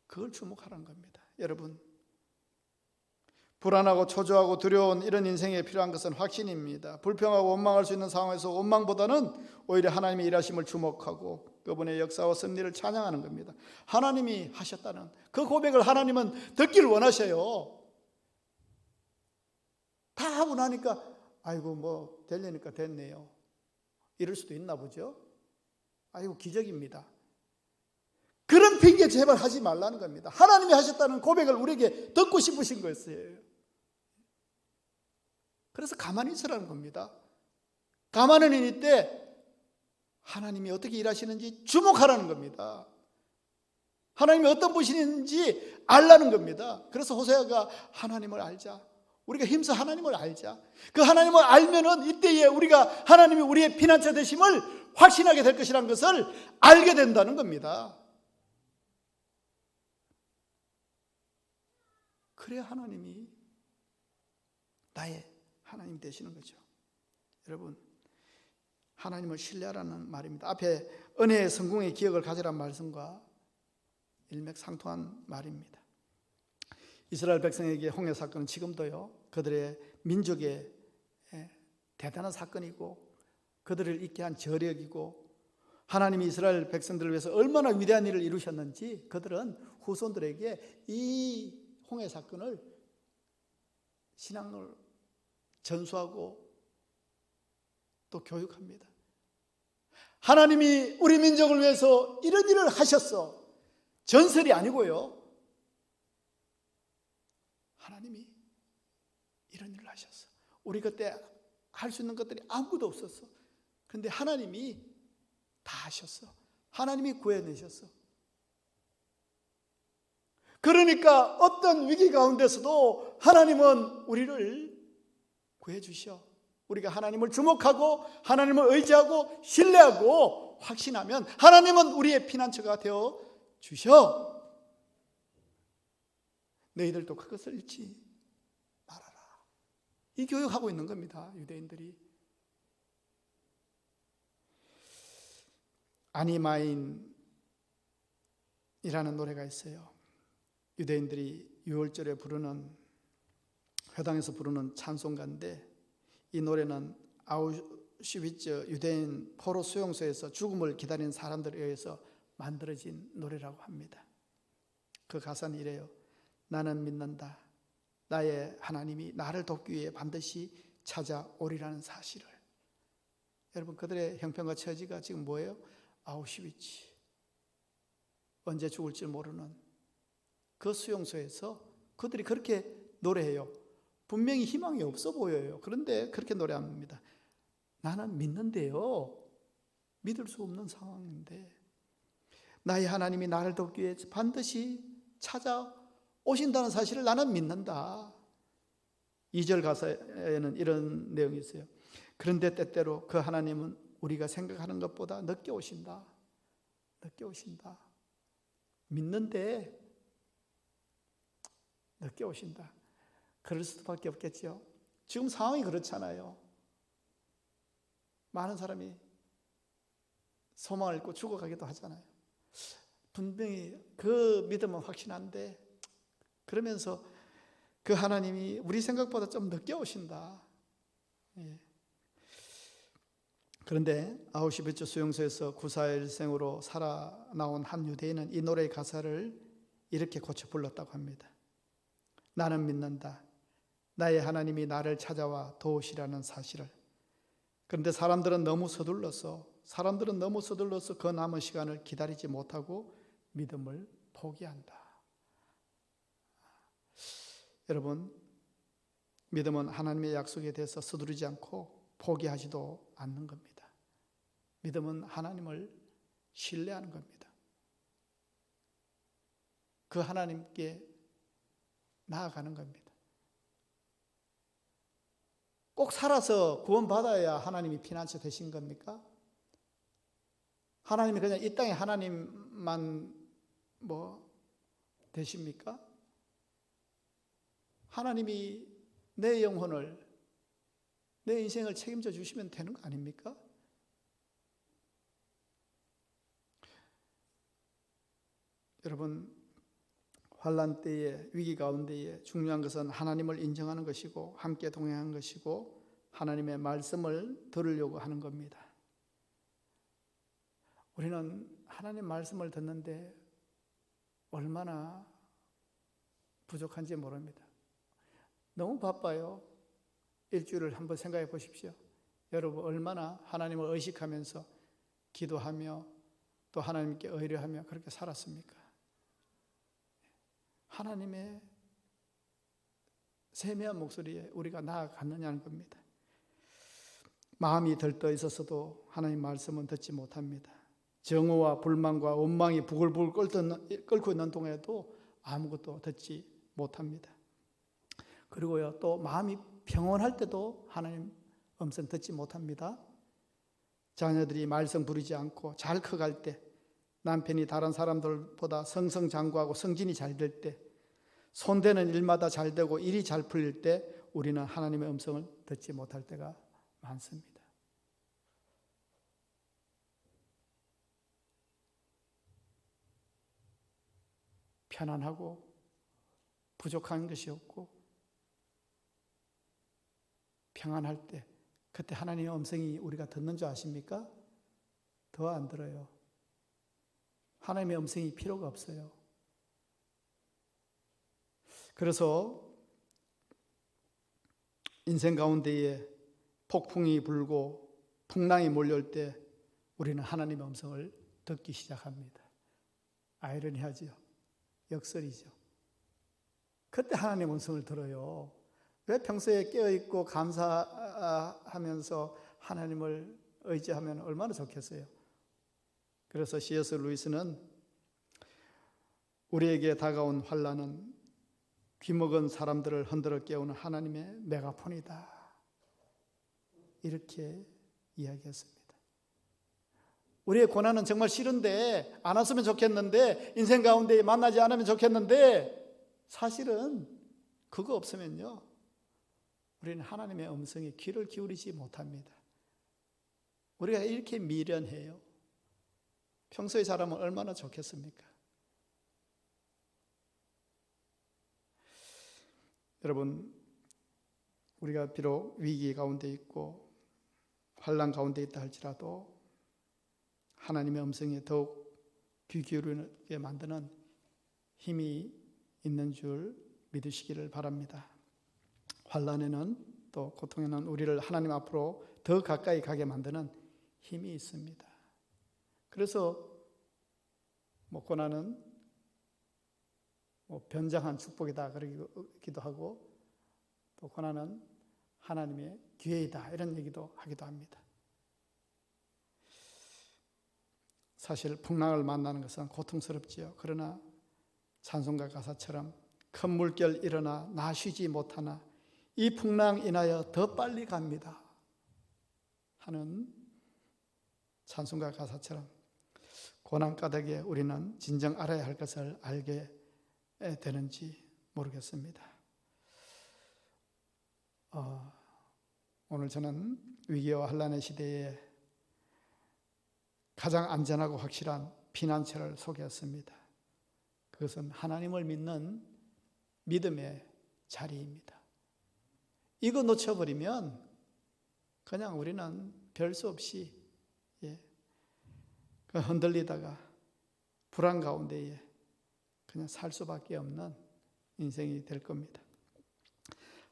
그걸 주목하라는 겁니다. 여러분, 불안하고 초조하고 두려운 이런 인생에 필요한 것은 확신입니다. 불평하고 원망할 수 있는 상황에서 원망보다는 오히려 하나님의 일하심을 주목하고 그분의 역사와 섭리를 찬양하는 겁니다. 하나님이 하셨다는 그 고백을 하나님은 듣기를 원하셔요. 다 하고 나니까 아이고 뭐 되려니까 됐네요. 이럴 수도 있나 보죠. 아이고 기적입니다. 그런 핑계 제발 하지 말라는 겁니다. 하나님이 하셨다는 고백을 우리에게 듣고 싶으신 거였어요. 그래서 가만히 있으라는 겁니다. 가만히 있을 때 하나님이 어떻게 일하시는지 주목하라는 겁니다. 하나님이 어떤 분이신지 알라는 겁니다. 그래서 호세아가 하나님을 알자. 우리가 힘써 하나님을 알자. 그 하나님을 알면은 이때에 우리가 하나님이 우리의 피난처 되심을 확신하게 될 것이라는 것을 알게 된다는 겁니다. 그래야 하나님이 나의 하나님 되시는 거죠. 여러분, 하나님을 신뢰하라는 말입니다. 앞에 은혜의 성공의 기억을 가지라는 말씀과 일맥상통한 말입니다. 이스라엘 백성에게 홍해 사건은 지금도요 그들의 민족의 대단한 사건이고 그들을 있게 한 저력이고 하나님이 이스라엘 백성들을 위해서 얼마나 위대한 일을 이루셨는지 그들은 후손들에게 이 홍해 사건을 신앙을 전수하고 또 교육합니다. 하나님이 우리 민족을 위해서 이런 일을 하셨어. 전설이 아니고요. 하나님이 이런 일을 하셨어. 우리 그때 할 수 있는 것들이 아무것도 없었어. 그런데 하나님이 다 하셨어. 하나님이 구해내셨어. 그러니까 어떤 위기 가운데서도 하나님은 우리를 구해주셔. 우리가 하나님을 주목하고 하나님을 의지하고 신뢰하고 확신하면 하나님은 우리의 피난처가 되어 주셔. 너희들도 그것을 잃지 말아라. 이 교육하고 있는 겁니다, 유대인들이. 아니마인이라는 노래가 있어요. 유대인들이 6월절에 부르는, 회당에서 부르는 찬송가인데, 이 노래는 아우슈비츠 유대인 포로 수용소에서 죽음을 기다리는 사람들에 의해서 만들어진 노래라고 합니다. 그 가사는 이래요. 나는 믿는다. 나의 하나님이 나를 돕기 위해 반드시 찾아오리라는 사실을. 여러분, 그들의 형편과 처지가 지금 뭐예요? 아우슈비츠. 언제 죽을지 모르는 그 수용소에서 그들이 그렇게 노래해요. 분명히 희망이 없어 보여요. 그런데 그렇게 노래합니다. 나는 믿는데요. 믿을 수 없는 상황인데 나의 하나님이 나를 돕기 위해 반드시 찾아오신다는 사실을 나는 믿는다. 2절 가사에는 이런 내용이 있어요. 그런데 때때로 그 하나님은 우리가 생각하는 것보다 늦게 오신다. 늦게 오신다. 믿는데 늦게 오신다. 그럴 수밖에 없겠죠. 지금 상황이 그렇잖아요. 많은 사람이 소망을 잃고 죽어가기도 하잖아요. 분명히 그 믿음은 확신한데 그러면서 그 하나님이 우리 생각보다 좀 늦게 오신다. 예. 그런데 아우슈비츠 수용소에서 구사일생으로 살아나온 한 유대인은 이 노래의 가사를 이렇게 고쳐 불렀다고 합니다. 나는 믿는다. 나의 하나님이 나를 찾아와 도우시라는 사실을. 그런데 사람들은 너무 서둘러서 그 남은 시간을 기다리지 못하고 믿음을 포기한다. 여러분, 믿음은 하나님의 약속에 대해서 서두르지 않고 포기하지도 않는 겁니다. 믿음은 하나님을 신뢰하는 겁니다. 그 하나님께 나아가는 겁니다. 꼭 살아서 구원받아야 하나님이 피난처 되신 겁니까? 하나님이 그냥 이 땅에 하나님만 되십니까? 하나님이 내 영혼을, 내 인생을 책임져 주시면 되는 거 아닙니까? 여러분, 환난 때에, 위기 가운데에 중요한 것은 하나님을 인정하는 것이고 함께 동행하는 것이고 하나님의 말씀을 들으려고 하는 겁니다. 우리는 하나님 말씀을 듣는데 얼마나 부족한지 모릅니다. 너무 바빠요. 일주일을 한번 생각해 보십시오. 여러분 얼마나 하나님을 의식하면서 기도하며 또 하나님께 의뢰하며 그렇게 살았습니까? 하나님의 세미한 목소리에 우리가 나아갔느냐는 겁니다. 마음이 들떠 있었어도 하나님 말씀은 듣지 못합니다. 정오와 불만과 원망이 부글부글 끓고 있는 동안에도 아무것도 듣지 못합니다. 그리고요, 또 마음이 평온할 때도 하나님 음성 듣지 못합니다. 자녀들이 말썽 부리지 않고 잘 커갈 때, 남편이 다른 사람들보다 성성장구하고 성진이 잘 될 때, 손대는 일마다 잘 되고 일이 잘 풀릴 때 우리는 하나님의 음성을 듣지 못할 때가 많습니다. 편안하고 부족한 것이 없고 평안할 때 그때 하나님의 음성이 우리가 듣는 줄 아십니까? 더 안 들어요. 하나님의 음성이 필요가 없어요. 그래서 인생 가운데에 폭풍이 불고 풍랑이 몰려올 때 우리는 하나님의 음성을 듣기 시작합니다. 아이러니하죠. 역설이죠. 그때 하나님의 음성을 들어요. 왜 평소에 깨어있고 감사하면서 하나님을 의지하면 얼마나 좋겠어요. 그래서 C.S. 루이스는 우리에게 다가온 환난은 귀먹은 사람들을 흔들어 깨우는 하나님의 메가폰이다. 이렇게 이야기했습니다. 우리의 고난은 정말 싫은데, 안 왔으면 좋겠는데, 인생 가운데 만나지 않으면 좋겠는데, 사실은 그거 없으면요, 우리는 하나님의 음성에 귀를 기울이지 못합니다. 우리가 이렇게 미련해요. 평소에 잘하면 얼마나 좋겠습니까? 여러분, 우리가 비록 위기 가운데 있고 환난 가운데 있다 할지라도 하나님의 음성에 더욱 귀 기울이게 만드는 힘이 있는 줄 믿으시기를 바랍니다. 환난에는 또 고통에는 우리를 하나님 앞으로 더 가까이 가게 만드는 힘이 있습니다. 그래서 고난은 변장한 축복이다 그러기도 하고, 또 고난은 하나님의 기회이다 이런 얘기도 하기도 합니다. 사실 풍랑을 만나는 것은 고통스럽지요. 그러나 찬송가 가사처럼 큰 물결 일어나 나 쉬지 못하나 이 풍랑 인하여 더 빨리 갑니다 하는 찬송가 가사처럼 고난 가득에 우리는 진정 알아야 할 것을 알게 되는지 모르겠습니다. 오늘 저는 위기와 환난의 시대에 가장 안전하고 확실한 피난처를 소개했습니다. 그것은 하나님을 믿는 믿음의 자리입니다. 이거 놓쳐버리면 그냥 우리는 별 수 없이 흔들리다가 불안 가운데에 그냥 살 수밖에 없는 인생이 될 겁니다.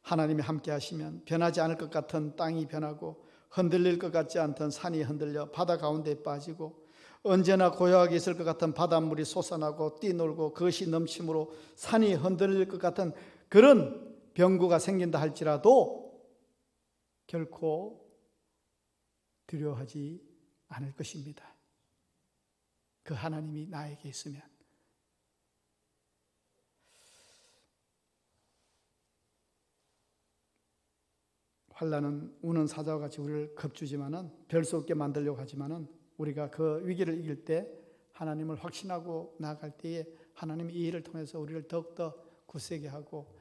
하나님이 함께 하시면 변하지 않을 것 같은 땅이 변하고 흔들릴 것 같지 않던 산이 흔들려 바다 가운데에 빠지고 언제나 고요하게 있을 것 같은 바닷물이 솟아나고 뛰놀고 그것이 넘침으로 산이 흔들릴 것 같은 그런 병구가 생긴다 할지라도 결코 두려워하지 않을 것입니다. 그 하나님이 나에게 있으면. 환난은 우는 사자와 같이 우리를 겁주지만은 별 수 없게 만들려고 하지만은 우리가 그 위기를 이길 때 하나님을 확신하고 나아갈 때에 하나님이 이 일을 통해서 우리를 더욱더 굳세게 하고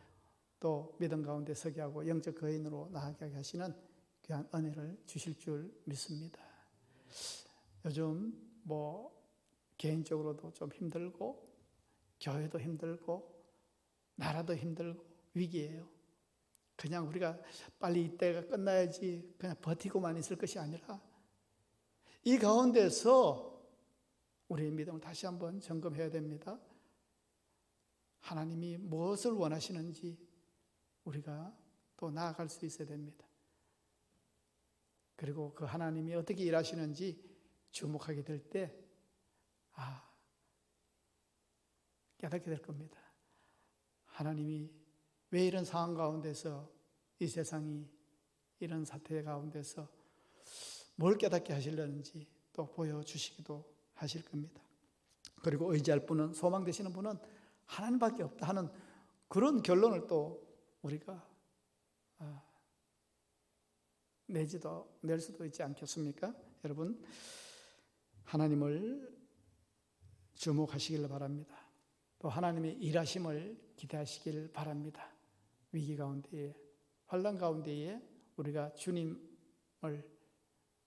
또 믿음 가운데 서게 하고 영적 거인으로 나아가게 하시는 귀한 은혜를 주실 줄 믿습니다. 요즘 개인적으로도 좀 힘들고 교회도 힘들고 나라도 힘들고 위기예요. 그냥 우리가 빨리 이때가 끝나야지 그냥 버티고만 있을 것이 아니라 이 가운데서 우리의 믿음을 다시 한번 점검해야 됩니다. 하나님이 무엇을 원하시는지 우리가 또 나아갈 수 있어야 됩니다. 그리고 그 하나님이 어떻게 일하시는지 주목하게 될 때 깨닫게 될 겁니다. 하나님이 왜 이런 상황 가운데서 이 세상이 이런 사태 가운데서 뭘 깨닫게 하시려는지 또 보여주시기도 하실 겁니다. 그리고 의지할 분은 소망 되시는 분은 하나님밖에 없다 하는 그런 결론을 또 우리가 낼 수도 있지 않겠습니까? 여러분, 하나님을 주목하시길 바랍니다. 또 하나님의 일하심을 기대하시길 바랍니다. 위기 가운데에, 환난 가운데에 우리가 주님을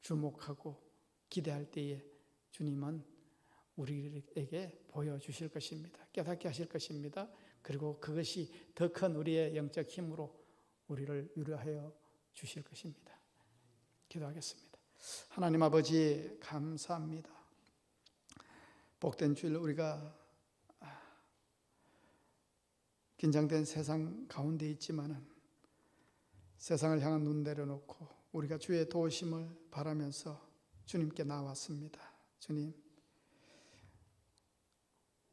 주목하고 기대할 때에 주님은 우리에게 보여주실 것입니다. 깨닫게 하실 것입니다. 그리고 그것이 더 큰 우리의 영적 힘으로 우리를 위로하여 주실 것입니다. 기도하겠습니다. 하나님 아버지 감사합니다. 복된 주일 우리가 긴장된 세상 가운데 있지만은 세상을 향한 눈 내려놓고 우리가 주의 도우심을 바라면서 주님께 나왔습니다. 주님,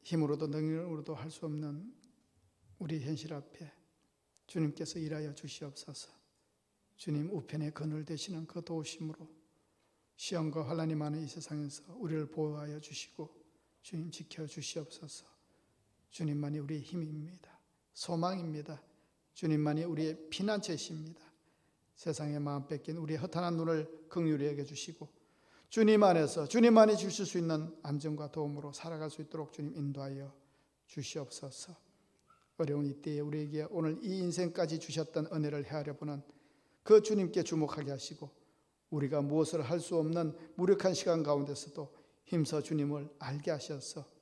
힘으로도 능력으로도 할 수 없는 우리 현실 앞에 주님께서 일하여 주시옵소서. 주님 우편에 그늘 되시는 그 도우심으로 시험과 환난이 많은 이 세상에서 우리를 보호하여 주시고 주님 지켜 주시옵소서. 주님만이 우리의 힘입니다. 소망입니다. 주님만이 우리의 피난처이십니다. 세상에 마음 뺏긴 우리의 허탄한 눈을 긍휼히 여겨주시고 주님 안에서 주님만이 주실 수 있는 안정과 도움으로 살아갈 수 있도록 주님 인도하여 주시옵소서. 어려운 이때에 우리에게 오늘 이 인생까지 주셨던 은혜를 헤아려 보는 그 주님께 주목하게 하시고 우리가 무엇을 할 수 없는 무력한 시간 가운데서도 힘써 주님을 알게 하셔서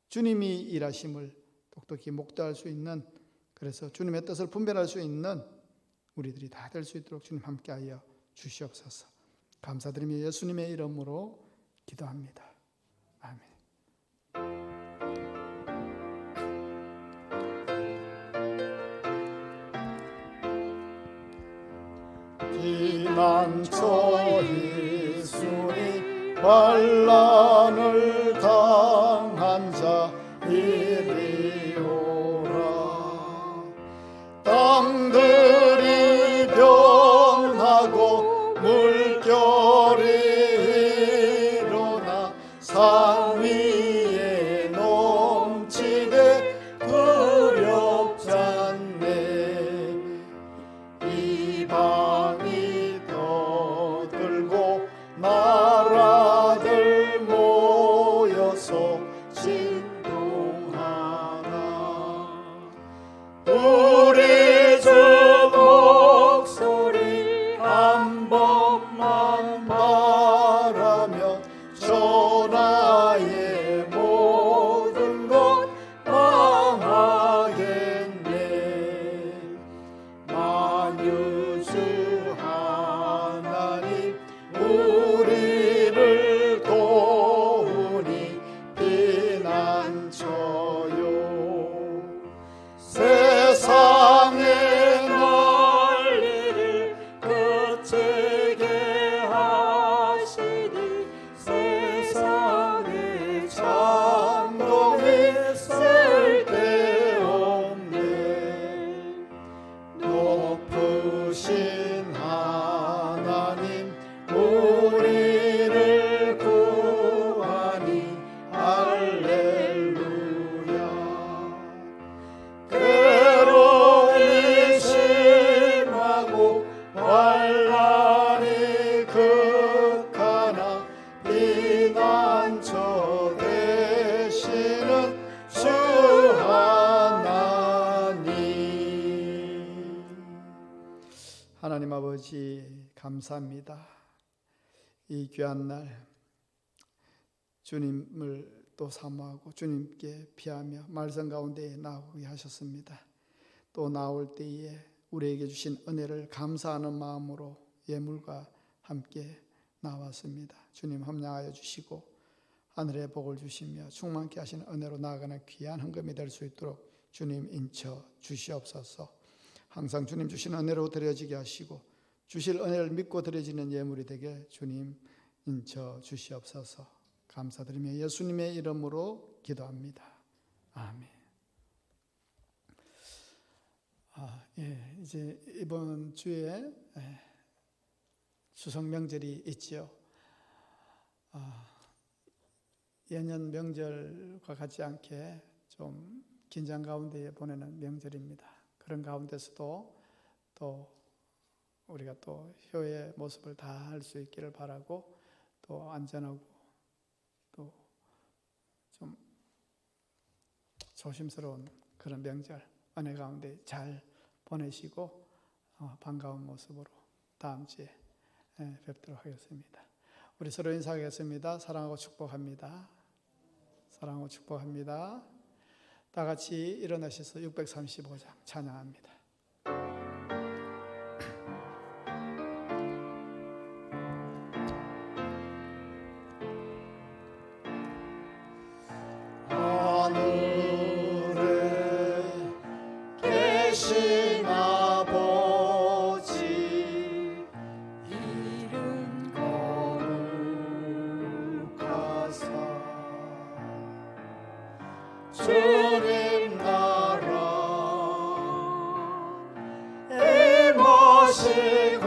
주님이 일하심을 똑똑히 목도할 수 있는, 그래서 주님의 뜻을 분별할 수 있는 우리들이 다 될 수 있도록 주님 함께하여 주시옵소서. 감사드리며 예수님의 이름으로 기도합니다. 아멘. 피난처 예수니 환난을 당한 자 이리 오라. 땅들이 변하고 물결이 일어나 산 위에 넘치되 두렵지 않네. 이방이 떠들고 나라들 모여서 진동하나. 우리 주 목소리 한 번만 말하면 전하의 모든 것 망하겠네. 만유주 하나님 우리를 도우니 피난처요. 세상의 난리를 그치게 하시니 세상의 찬동이 쓸데없네. 높으신 하나님 우리를 구하니 할렐루야. 괴로움이 심하고 환난이 극하나 피난처 되시는 주 하나님. 하나님 아버지 감사합니다. 이 귀한 날 주님을 또 사모하고 주님께 피하며 말씀 가운데 나오게 하셨습니다. 또 나올 때에 우리에게 주신 은혜를 감사하는 마음으로 예물과 함께 나왔습니다. 주님 함량하여 주시고 하늘의 복을 주시며 충만케 하시는 은혜로 나아가는 귀한 헌금이 될 수 있도록 주님 인쳐 주시옵소서. 항상 주님 주시는 은혜로 드려지게 하시고 주실 은혜를 믿고 드려지는 예물이 되게 주님 인쳐 주시옵소서. 감사드리며 예수님의 이름으로 기도합니다. 아멘. 이제 이번 주에 추석 명절이 있지요. 예년 명절과 같지 않게 좀 긴장 가운데 보내는 명절입니다. 그런 가운데서도 또 우리가 또 효의 모습을 다할 수 있기를 바라고, 또 안전하고 또 좀 조심스러운 그런 명절 은혜 가운데 잘 보내시고 반가운 모습으로 다음 주에 뵙도록 하겠습니다. 우리 서로 인사하겠습니다. 사랑하고 축복합니다. 사랑하고 축복합니다. 다 같이 일어나셔서 635장 찬양합니다. 하늘에 계신 아버지 이름 거룩하사 주님 나라 임하시고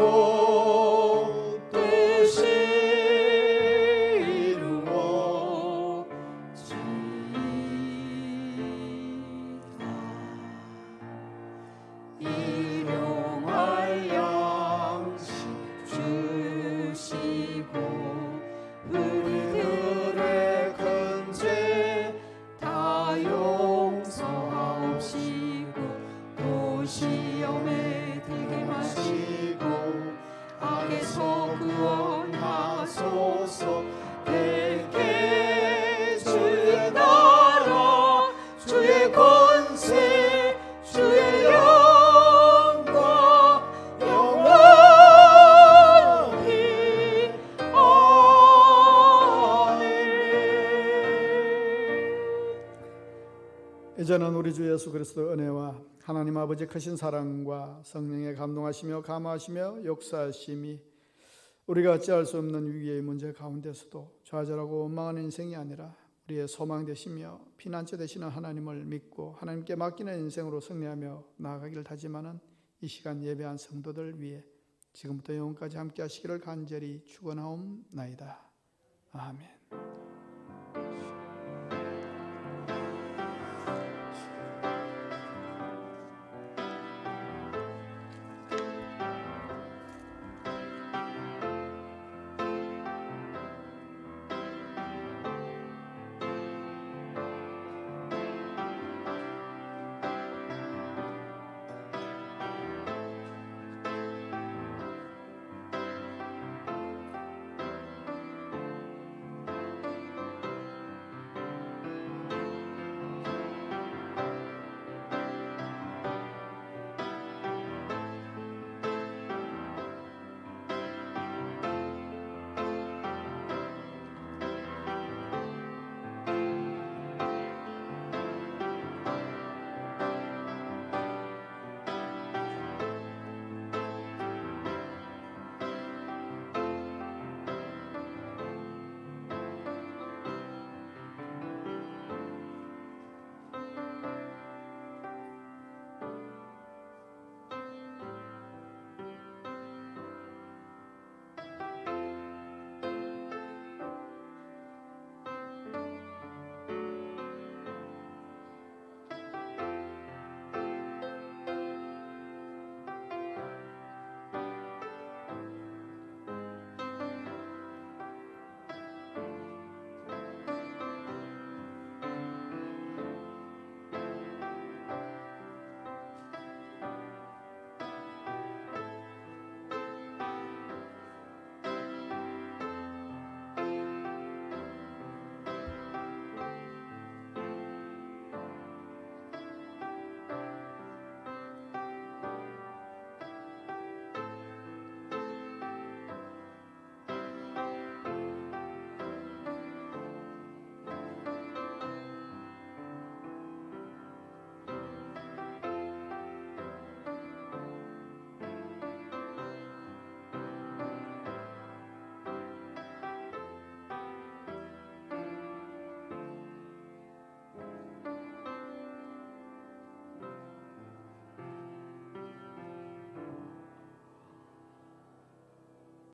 뜻이 이루어지이다. 이제는 우리 주 예수 그리스도의 은혜와 하나님 아버지 크신 사랑과 성령의 감동하시며 감화하시며 역사하심이 우리가 어찌할 수 없는 위기의 문제 가운데서도 좌절하고 원망하는 인생이 아니라 우리의 소망 되시며 피난처 되시는 하나님을 믿고 하나님께 맡기는 인생으로 승리하며 나아가기를 다짐하는 이 시간 예배한 성도들 위해 지금부터 영원까지 함께 하시기를 간절히 축원하옵나이다. 아멘.